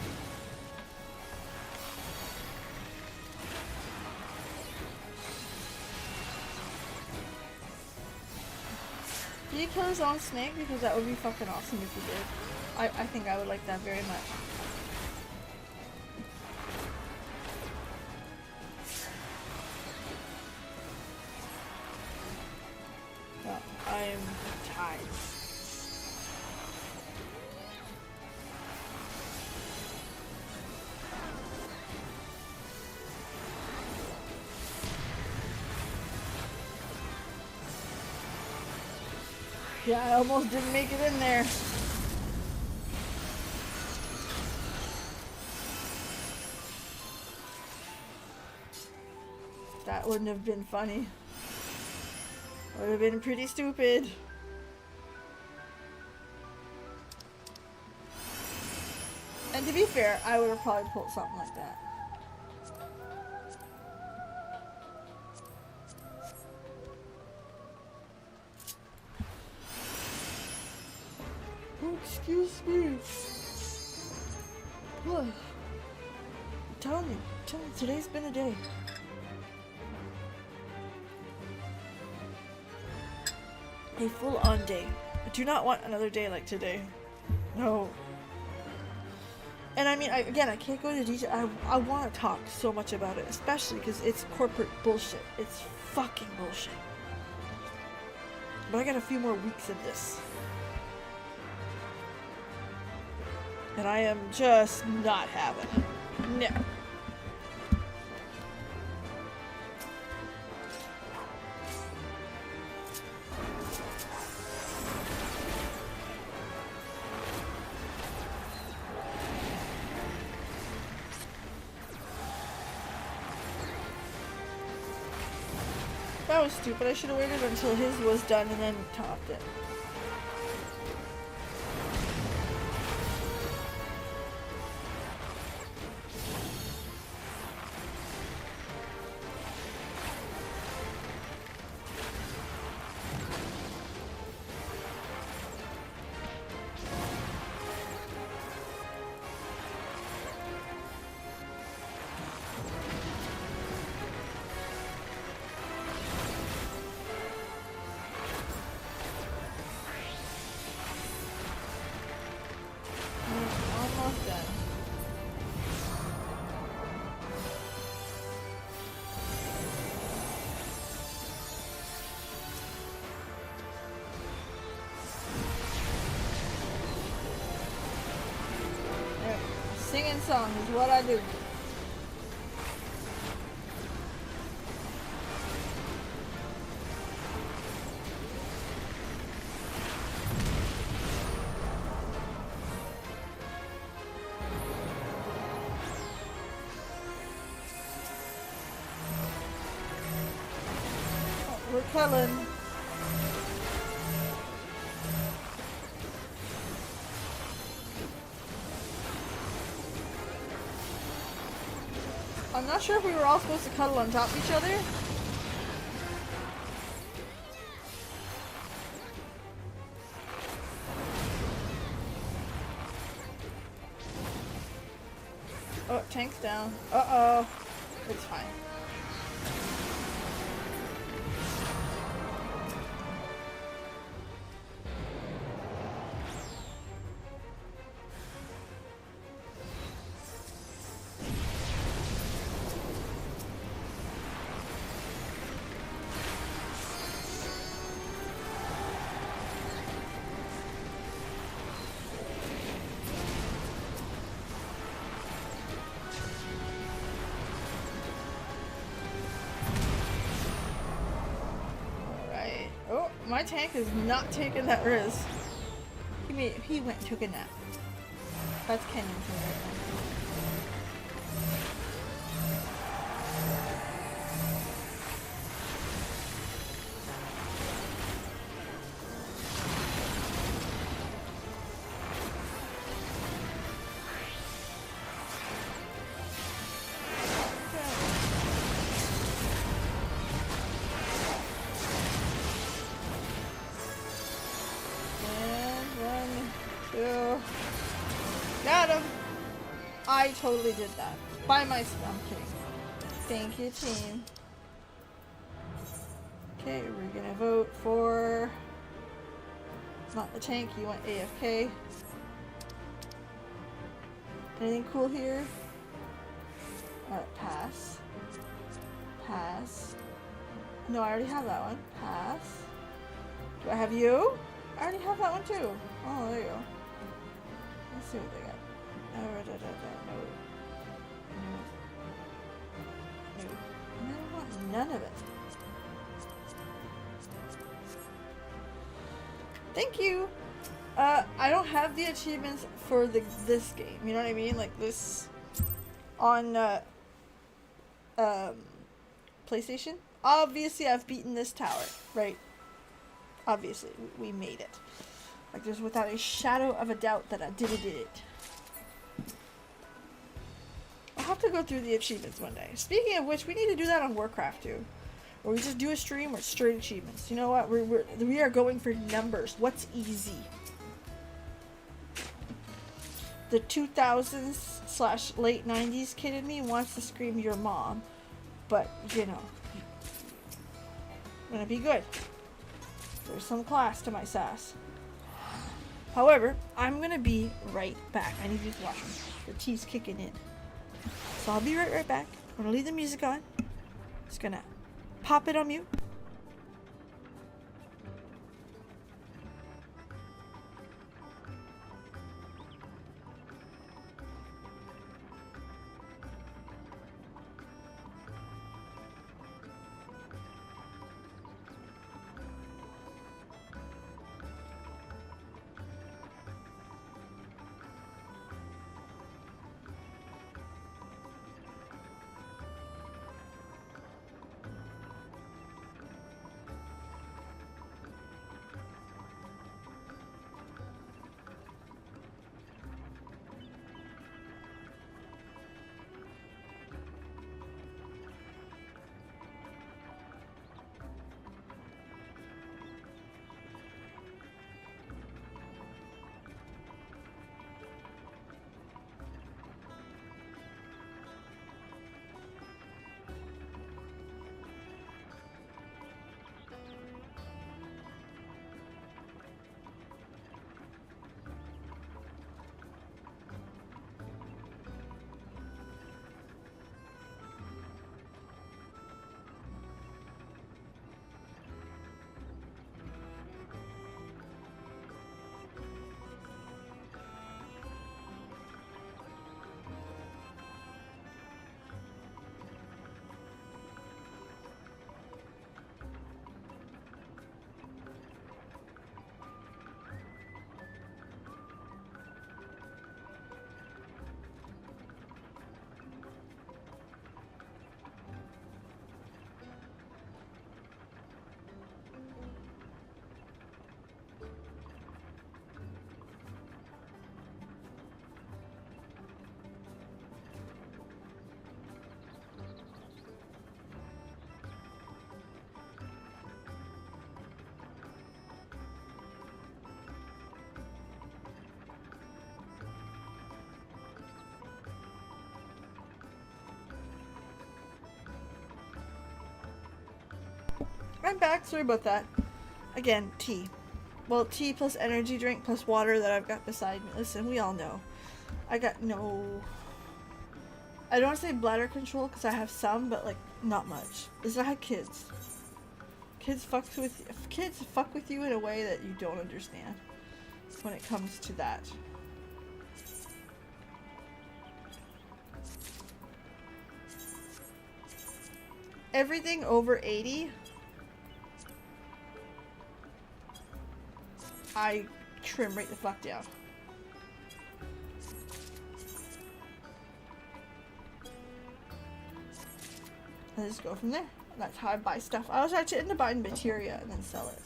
[SPEAKER 1] Did he kill his own snake? Because that would be fucking awesome if he did. I think I would like that very much. Well, I'm tired. Yeah, I almost didn't make it in there. That wouldn't have been funny. Would have been pretty stupid. And to be fair, I would have probably pulled something like that. Oh, excuse me. Tome, today's been a day. A full-on day. I do not want another day like today. No. And I mean, again, I can't go into detail. I want to talk so much about it, especially because it's corporate bullshit. It's fucking bullshit. But I got a few more weeks of this. And I am just not having it. No. That was stupid. I should have waited until his was done and then topped it. Almost done. There. Singing songs is what I do. We're culling. I'm not sure if we were all supposed to cuddle on top of each other. Oh, tank's down. Uh-oh. It's fine. Oh, my tank is not taking that risk. He went and took a nap. That's Kenyon for right now. Got him! I totally did that. By myself. I'm kidding. Thank you, team. Okay, we're gonna vote for... Not the tank, you want AFK. Anything cool here? Pass. Pass. No, I already have that one. Pass. Do I have you? I already have that one too. Oh, there you go. Let's see what they got. No. I want none of it. Thank you. I don't have the achievements for this game. You know what I mean? Like this on PlayStation. Obviously, I've beaten this tower, right? Obviously, we made it. Like, there's without a shadow of a doubt that I did it. have to go through the achievements one day. Speaking of which, we need to do that on Warcraft too. Or we just do a stream or straight achievements. You know what? We are going for numbers. What's easy? The 2000s / late 90s kid in me wants to scream your mom. But, you know. I'm gonna be good. There's some class to my sass. However, I'm gonna be right back. I need to use the washroom. The tea's kicking in. So I'll be right back. I'm gonna leave the music on. Just gonna pop it on mute. I'm back. Sorry about that. Again, tea. Well, tea plus energy drink plus water that I've got beside me. Listen, we all know. I got no... I don't want to say bladder control because I have some, but like, not much. It's not how kids. Kids fuck with you in a way that you don't understand when it comes to that. Everything over 80... I trim right the fuck down. And just go from there. That's how I buy stuff. I was actually into buying materia and then sell it.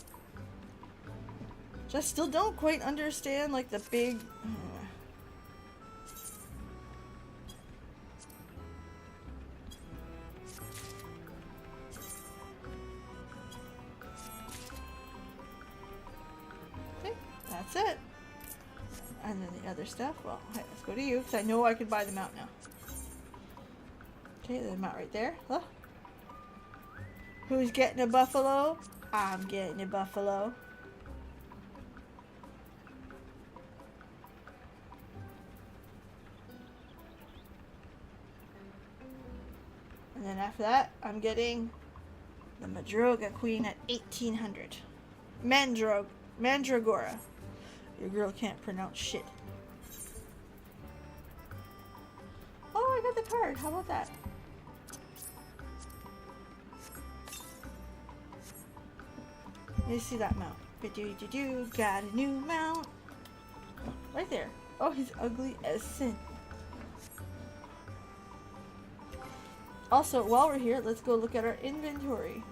[SPEAKER 1] Just still don't quite understand like the big... That's it. And then the other stuff, well, hey, let's go to you, because I know I can buy them out now. Okay, there's them out right there. Huh? Who's getting a buffalo? I'm getting a buffalo. And then after that, I'm getting the Madroga Queen at 1800. Mandragora. Your girl can't pronounce shit. Oh, I got the card. How about that? You see that mount. Got a new mount. Right there. Oh, he's ugly as sin. Also, while we're here, let's go look at our inventory.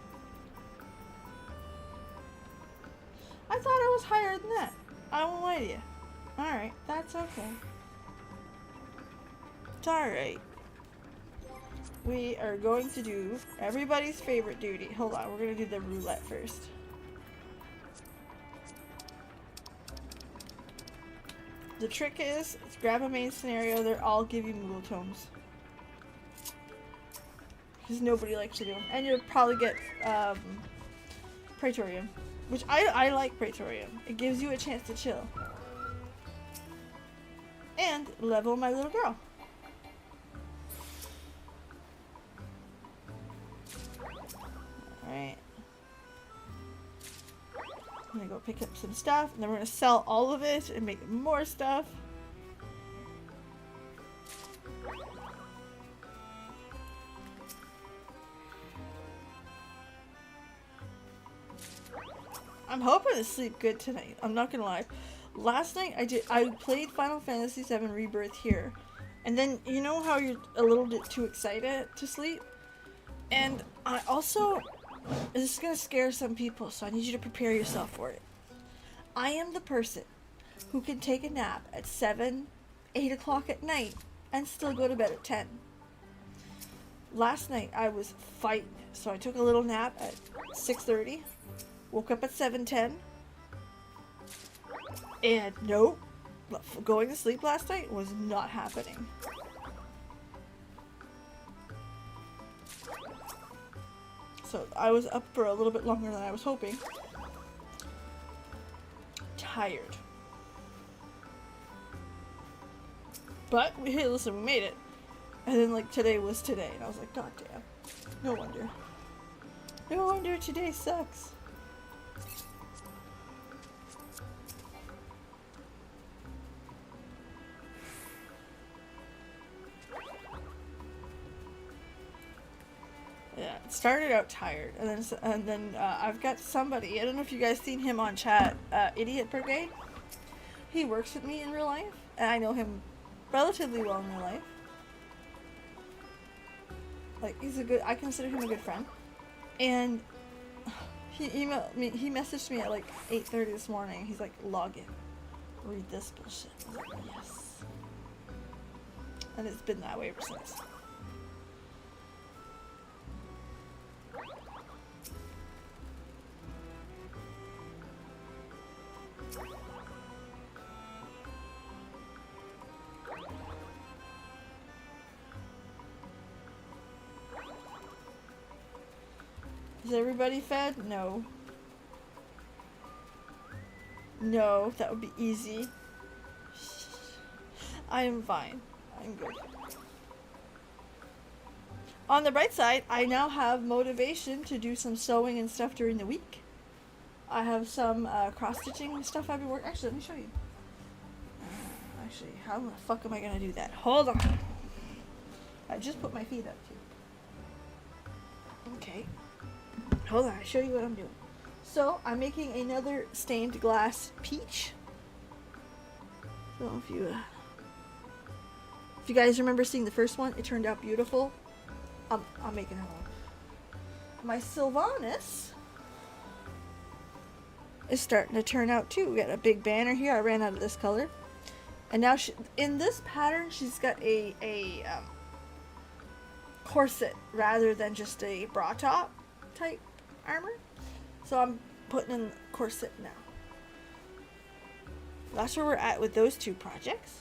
[SPEAKER 1] I thought it was higher than that. I won't lie to you. Alright, that's okay. It's alright. we are going to do everybody's favorite duty. Hold on, we're gonna do the roulette first. The trick is, grab a main scenario, they'll all give you Moogle tomes. Because nobody likes to do them. And you'll probably get Praetorium. Which I like Praetorium. It gives you a chance to chill. And level my little girl. Alright. I'm gonna go pick up some stuff, and then we're gonna sell all of it and make more stuff. I'm hoping to sleep good tonight. I'm not gonna lie. Last night I played Final Fantasy VII Rebirth here, and then you know how you're a little bit too excited to sleep, and I also, this is gonna scare some people, so I need you to prepare yourself for it. I am the person who can take a nap at 7, 8 o'clock at night and still go to bed at 10. Last night I was fighting, so I took a little nap at 6:30. Woke up at 7:10, and nope, going to sleep last night was not happening. So I was up for a little bit longer than I was hoping. Tired. But, hey, listen, we made it. And then, like, today was today, and I was like, God damn. No wonder. No wonder today sucks. Yeah, it started out tired, and then I've got somebody, I don't know if you guys seen him on chat, Idiot Brigade. He works with me in real life, and I know him relatively well in real life. Like, he's a good, I consider him a good friend. And he emailed me, he messaged me at like 8:30 this morning. He's like, log in, read this bullshit. I was like, yes. And it's been that way ever since. Is everybody fed? No. No, that would be easy. I am fine. I'm good. On the bright side, I now have motivation to do some sewing and stuff during the week. I have some cross-stitching stuff I've been working. Actually, let me show you. Actually, how the fuck am I gonna do that? Hold on. I just put my feet up too. Okay. Hold on, I'll show you what I'm doing. So, I'm making another stained glass peach. So if you guys remember seeing the first one, it turned out beautiful. I'm making another one. My Sylvanas is starting to turn out too. We got a big banner here. I ran out of this color. And now in this pattern, she's got a corset rather than just a bra top type armor. So I'm putting in corset now. That's where we're at with those two projects.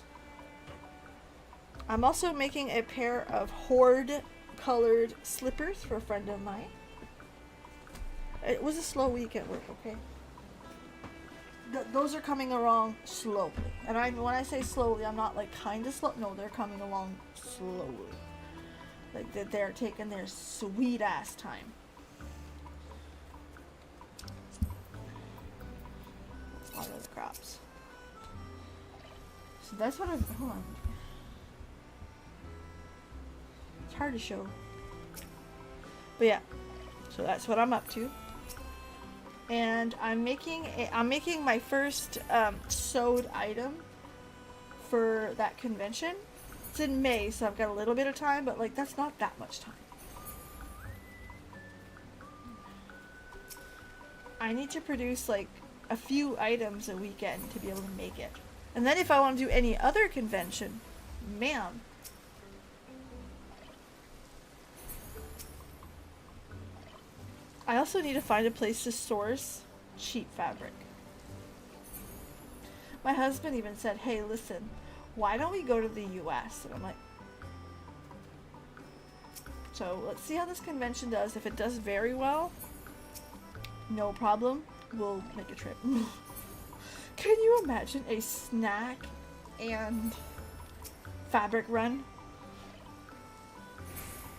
[SPEAKER 1] I'm also making a pair of Horde colored slippers for a friend of mine. It was a slow week at work, okay? Those are coming along slowly. And when I say slowly, I'm not like kind of slow. No, they're coming along slowly. Like they're taking their sweet ass time. What are the crops? So that's what I'm. Hold on. It's hard to show. But yeah, so that's what I'm up to. And I'm making my first sewed item for that convention. It's in May, so I've got a little bit of time, but like that's not that much time. I need to produce like a few items a weekend to be able to make it. And then if I want to do any other convention, man, I also need to find a place to source cheap fabric. My husband even said, hey, listen, why don't we go to the US? And I'm like, so let's see how this convention does. If it does very well, no problem. We'll make a trip. Can you imagine a snack and fabric run?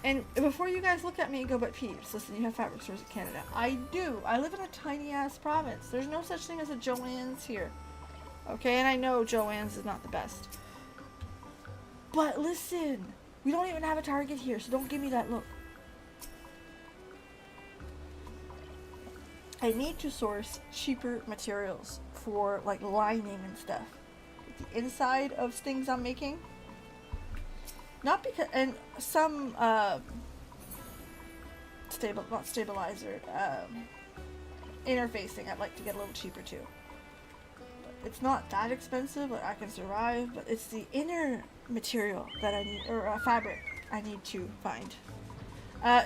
[SPEAKER 1] And before you guys look at me and go, but peeps, listen, you have fabric stores in Canada. I do. I live in a tiny ass province. There's no such thing as a Joann's here. Okay, and I know Joann's is not the best. But listen, we don't even have a Target here, so don't give me that look. I need to source cheaper materials for like lining and stuff. The inside of things I'm making. Not because, and some, not stabilizer, interfacing I'd like to get a little cheaper too. But it's not that expensive, but I can survive, but it's the inner material that I need, or fabric I need to find.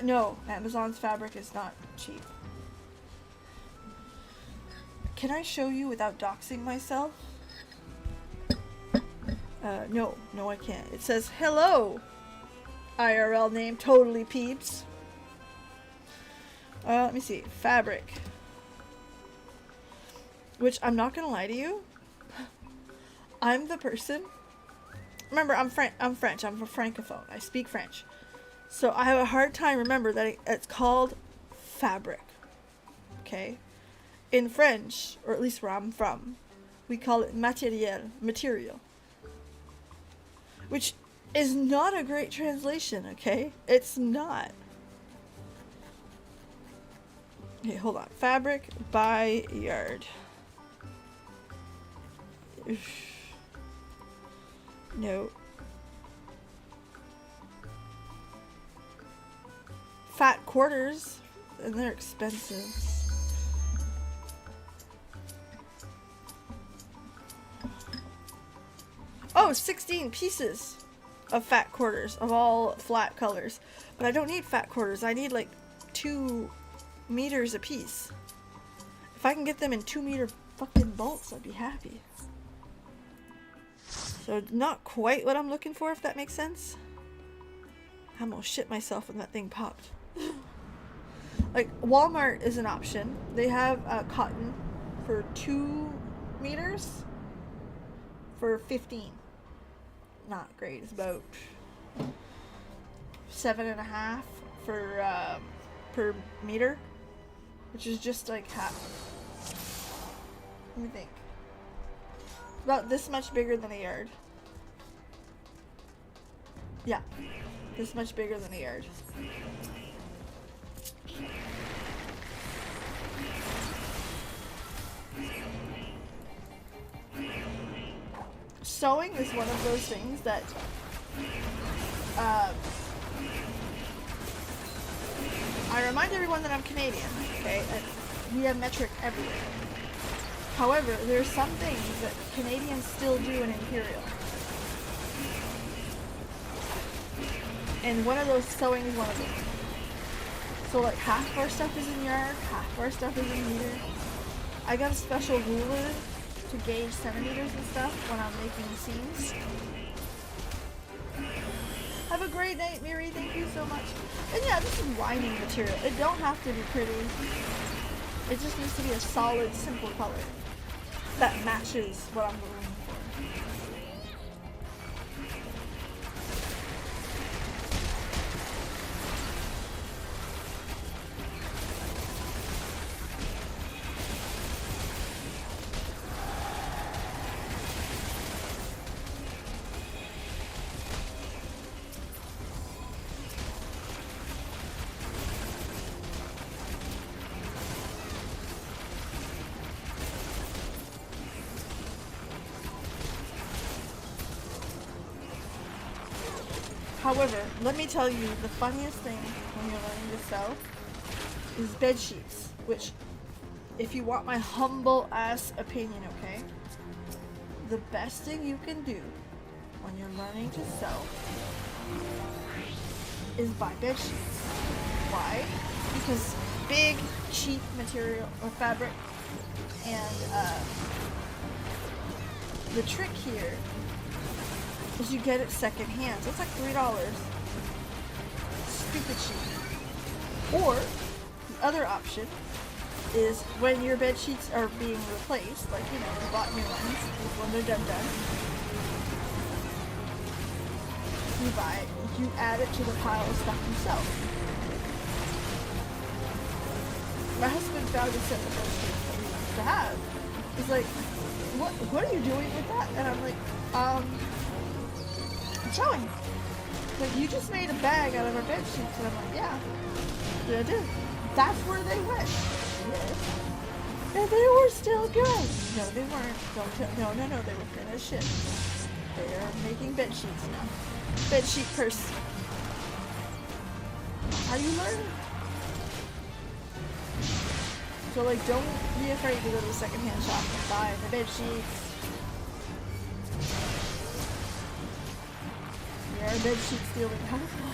[SPEAKER 1] No, Amazon's fabric is not cheap. Can I show you without doxing myself? No, I can't. It says, hello, IRL name, totally peeps. Let me see. Fabric. Which, I'm not gonna lie to you. I'm the person. Remember, I'm French. I'm a francophone. I speak French. So I have a hard time remember that it's called fabric. Okay? In French, or at least where I'm from, we call it material. Which is not a great translation, okay? It's not. Okay, hold on. Fabric by yard. No. Fat quarters, and they're expensive. Oh, 16 pieces of fat quarters of all flat colors. But I don't need fat quarters. I need like 2 meters a piece. If I can get them in 2 meter fucking bolts, I'd be happy. So not quite what I'm looking for, if that makes sense. I'm gonna shit myself when that thing popped. Like, Walmart is an option. They have cotton for 2 meters for 15. Not great. It's about 7.5 for per meter, which is just like half. Let me think. About this much bigger than a yard. Yeah, this much bigger than a yard. Sewing is one of those things that I remind everyone that I'm Canadian, okay? And we have metric everywhere. However, there are some things that Canadians still do in Imperial. And one of those, sewing is one of them. So like half of our stuff is in yard, half of our stuff is in meter. I got a special ruler to gauge centimeters and stuff when I'm making seams. Have a great night, Miri. Thank you so much. And yeah, this is lining material. It don't have to be pretty. It just needs to be a solid, simple color that matches what I'm looking for. However, let me tell you, the funniest thing when you're learning to sew is bed sheets, which, if you want my humble ass opinion, okay, the best thing you can do when you're learning to sew is buy bed sheets. Why? Because big, cheap material or fabric, and the trick here is you get it secondhand. So it's like $3. Stupid cheap. Or the other option is when your bed sheets are being replaced, like you bought new ones, when they're done, you add it to the pile of stuff yourself. My husband found a set of bed sheets that we used to have. He's like, what are you doing with that? And I'm like, I'm showing. Like, you just made a bag out of our bed sheets. And I'm like, yeah I did. That's where they went. Yes. And they were still good. No, they weren't. No, they were finished shit. They are making bed sheets now. Bed sheet purse. How do you learn? So, like, don't be afraid to go to the secondhand shop and buy the bed sheets. Yeah, bed sheet stealing helpful.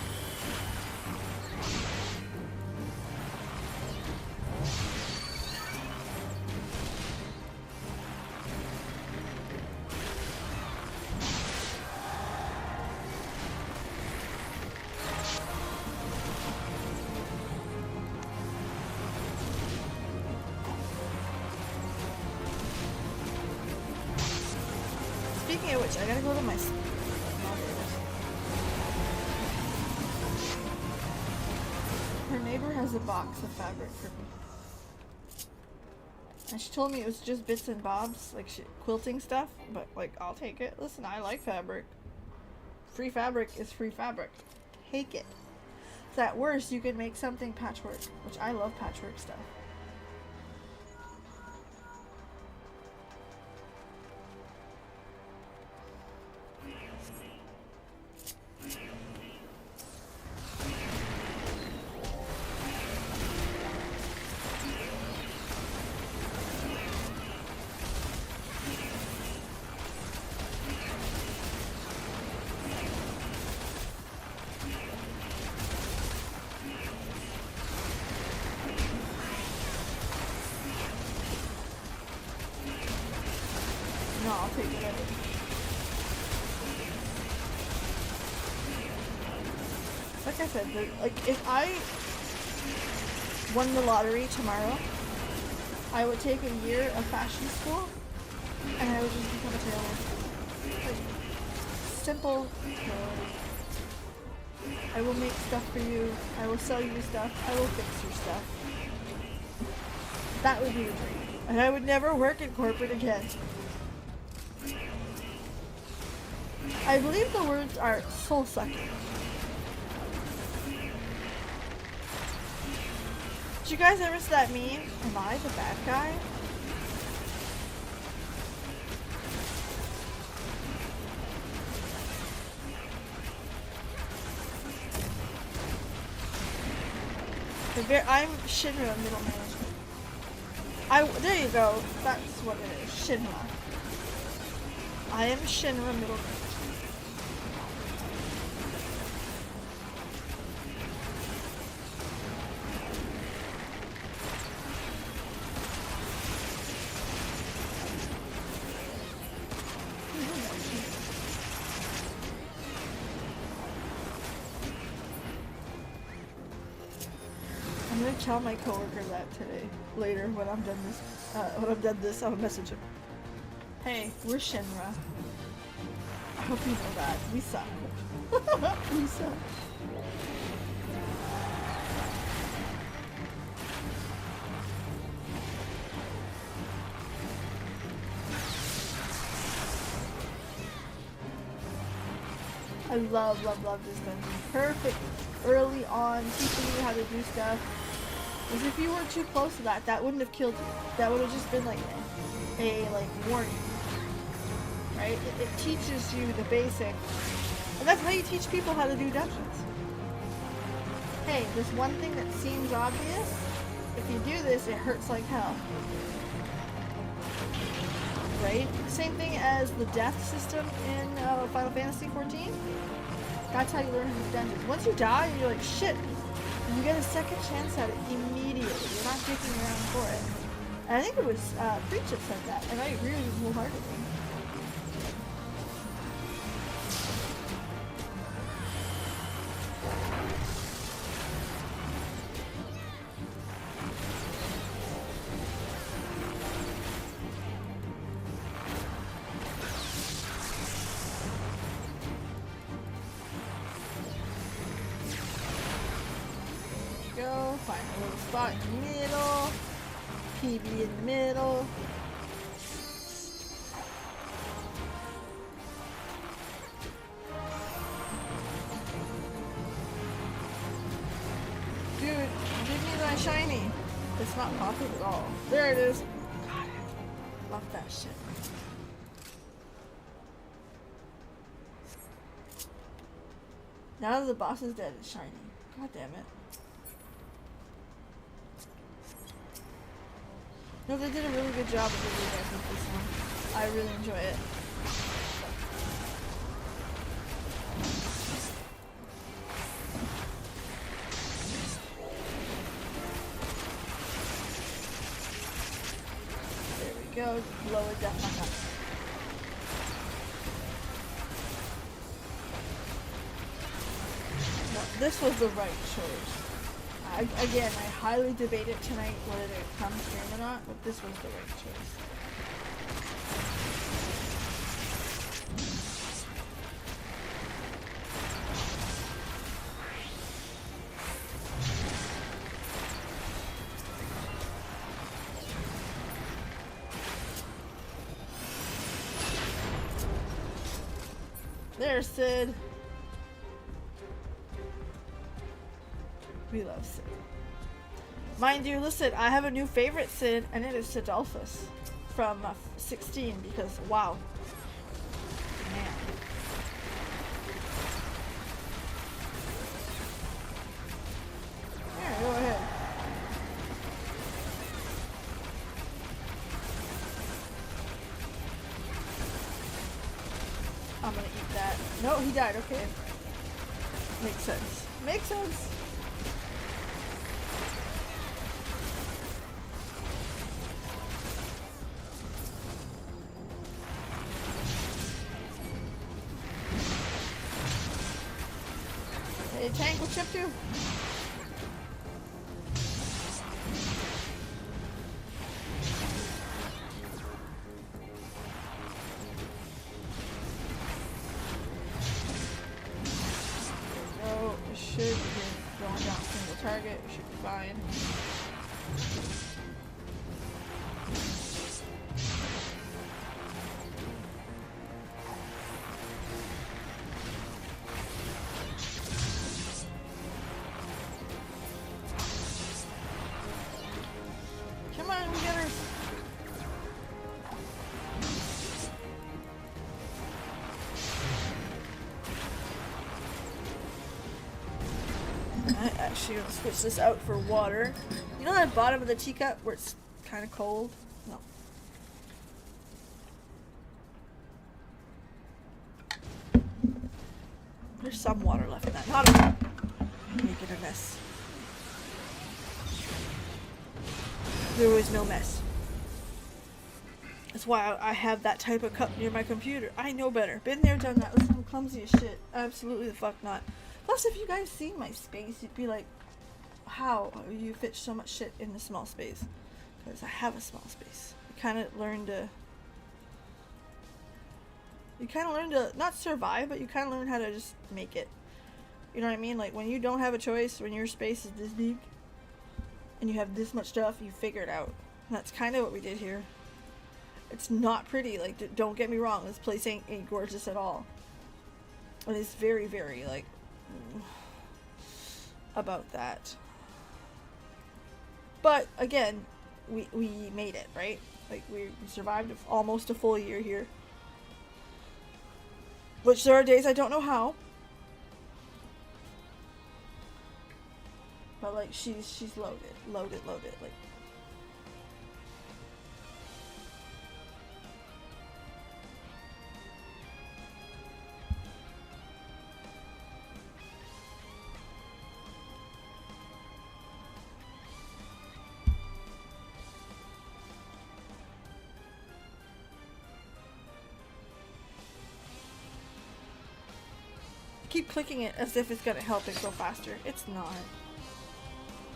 [SPEAKER 1] Speaking of which, I gotta go to my Her neighbor has a box of fabric for me. And she told me it was just bits and bobs, like quilting stuff, but like, I'll take it. Listen, I like fabric. Free fabric is free fabric. Take it. So at worst, you can make something patchwork, which I love patchwork stuff. No, I'll take it. Like I said, like if I won the lottery tomorrow, I would take a year of fashion school and I would just become a tailor. Like, simple tailor. I will make stuff for you. I will sell you stuff. I will fix your stuff. That would be a dream. And I would never work in corporate again. I believe the words are soul sucking. Did you guys ever see that meme? Am I the bad guy? I'm Shinra middle management. There you go. That's what it is. Shinra. I am Shinra middle management. I'm gonna tell my coworker that today, later when I'm done this. I'll message him. Hey, we're Shinra. I hope you know that. We suck. We suck. I love this dungeon. Perfect. Early on, teaching you how to do stuff. Because if you were too close to that, that wouldn't have killed you. That would have just been like a warning. Right? It teaches you the basic. And that's how you teach people how to do dungeons. Hey, this one thing that seems obvious, if you do this, it hurts like hell. Right? Same thing as the death system in Final Fantasy XIV. That's how you learn how to do dungeons. Once you die, you're like, shit, You get a second chance at it immediately. You're not kicking around for it. And I think it was Preach that said that, and I agree with him wholeheartedly. Go, find a little spot in the middle, PB in the middle. Dude, give me that shiny. It's not popping at all. There it is. Got it. Love that shit. Now that the boss is dead, it's shiny. God damn it. No, they did a really good job of the revamp with this one. I really enjoy it. There we go. Blow it down. No, this was the right choice. Again, I highly debated tonight whether to come stream or not, but this was the right choice. There's Sid. We love Sid. Mind you, listen, I have a new favorite Sid, and it is Sidolphus from 16, because, wow. Man. Here, go ahead. I'm gonna eat that. No, he died, okay. Makes sense. Makes sense. Hey, tank, what's up to? No, it should be going down single target. It should be fine. Come on, we get her. I actually gonna switch this out for water. You know that bottom of the teacup where it's kind of cold? No. There's some water left in that. Not enough. Make it a mess. There was no mess. That's why I have that type of cup near my computer. I know better. Been there, done that. Listen, I'm clumsy as shit. Absolutely the fuck not. Plus, if you guys seen my space, you'd be like, how you fit so much shit in the small space? Because I have a small space. You kind of learn to... You kind of learn to, not survive, but you kind of learn how to just make it. You know what I mean? Like, when you don't have a choice, when your space is this big, and you have this much stuff, you figure it out. And that's kind of what we did here. It's not pretty, like, don't get me wrong, this place ain't gorgeous at all. And it's very, very, like, about that. But, again, we made it, right? Like, we survived almost a full year here. Which there are days I don't know how. But, like, she's loaded, like. keep clicking it as if it's gonna help it go faster. It's not.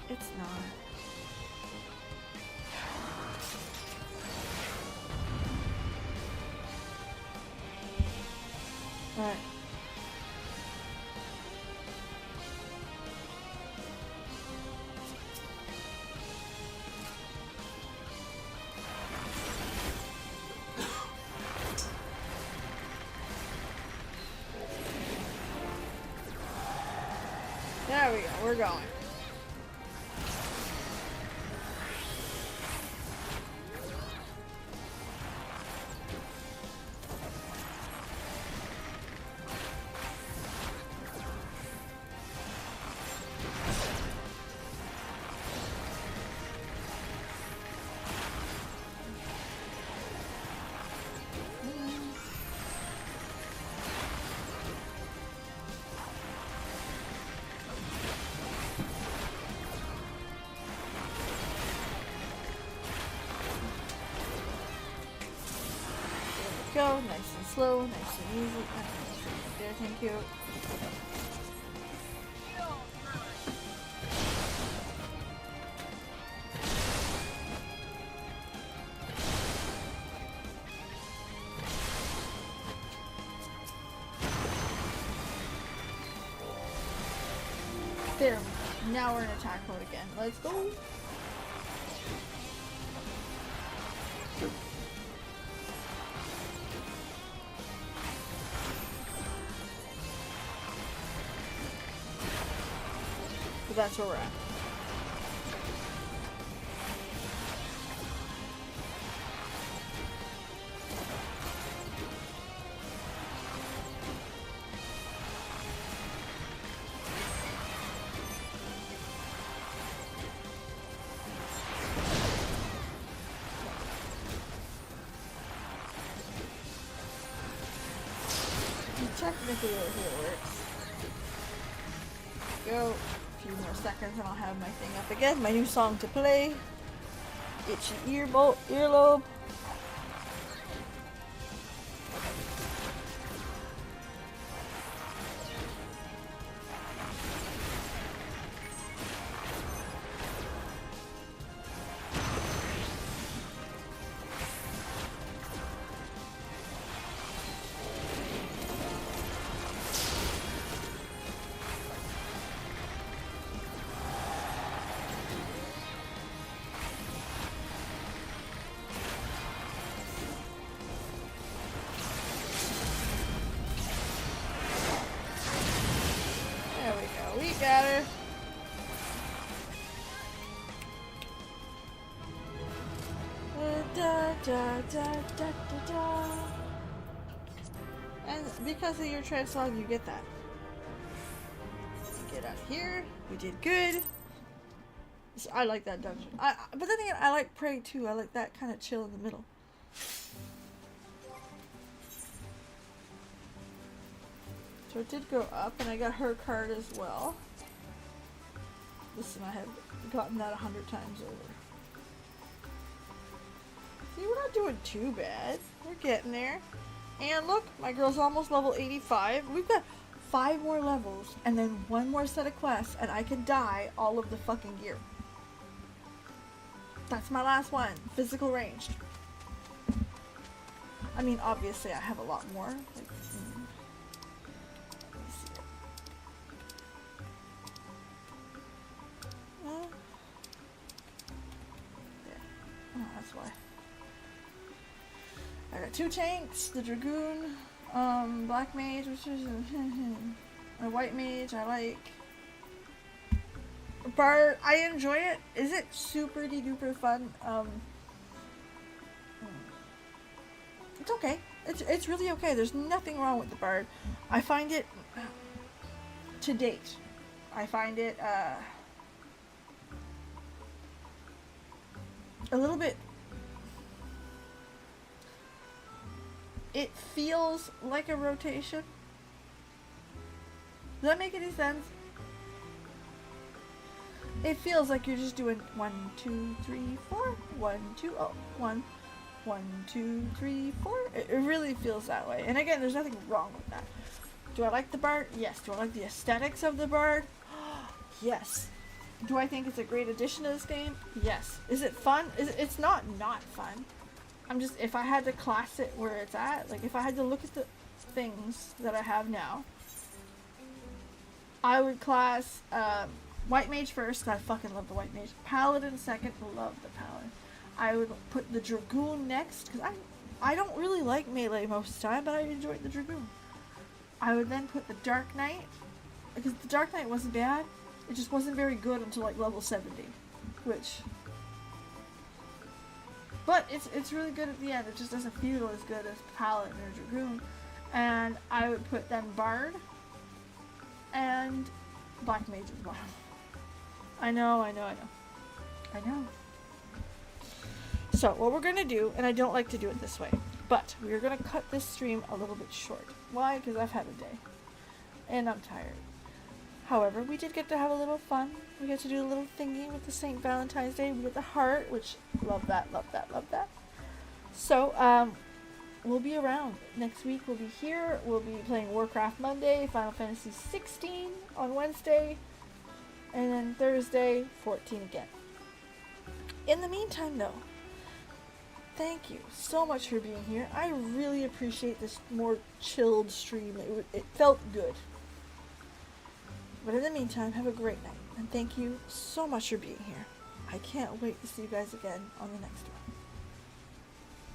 [SPEAKER 1] It's not. Alright. There we go, we're going. Go, nice and slow, nice and easy. Right there, thank you. There, now we're in attack mode again. Let's go. So that's where we're at. Technically over here works. Go. A few more seconds and I'll have my thing up again. My new song to play. Itchy earlobe. Got her. And because of your translog, you get that. Get out of here. We did good. So I like that dungeon. But then again, I like Prey too. I like that kind of chill in the middle. So it did go up, and I got her card as well. Listen, I have gotten that 100 times over. See, we're not doing too bad. We're getting there. And look, my girl's almost level 85. We've got 5 more levels, and then 1 more set of quests, and I can dye all of the fucking gear. That's my last one. Physical ranged. I mean, obviously, I have a lot more. Like, that's why. I got 2 tanks, the Dragoon, Black Mage, which is a White Mage, I like. Bard, I enjoy it. Is it super duper fun? It's okay. It's really okay. There's nothing wrong with the Bard. I find it, to date, I find it, a little bit, it feels like a rotation. Does that make any sense? It feels like you're just doing 1, 2, 3, 4, 1, 2, oh, 1, 1, 2, 3, 4. It really feels that way. And again, there's nothing wrong with that. Do I like the bard? Yes. Do I like the aesthetics of the bard? Yes. Do I think it's a great addition to this game? Yes. Is it fun? It's not fun. I'm just, if I had to class it where it's at, like if I had to look at the things that I have now, I would class White Mage first, 'cause I fucking love the White Mage. Paladin second, love the Paladin. I would put the Dragoon next, because I don't really like melee most of the time, but I enjoyed the Dragoon. I would then put the Dark Knight, because the Dark Knight wasn't bad, it just wasn't very good until like level 70, which... But it's really good at the end, it just doesn't feel as good as Paladin or Dragoon. And I would put then Bard, and Black Mage as well. I know. So, what we're going to do, and I don't like to do it this way, but we're going to cut this stream a little bit short. Why? Because I've had a day. And I'm tired. However, we did get to have a little fun. We got to do a little thingy with the St. Valentine's Day with the heart, which, love that. So, we'll be around. Next week we'll be here. We'll be playing Warcraft Monday, Final Fantasy 16 on Wednesday, and then Thursday, 14 again. In the meantime, though, thank you so much for being here. I really appreciate this more chilled stream. It felt good. But in the meantime, have a great night, and thank you so much for being here. I can't wait to see you guys again on the next one.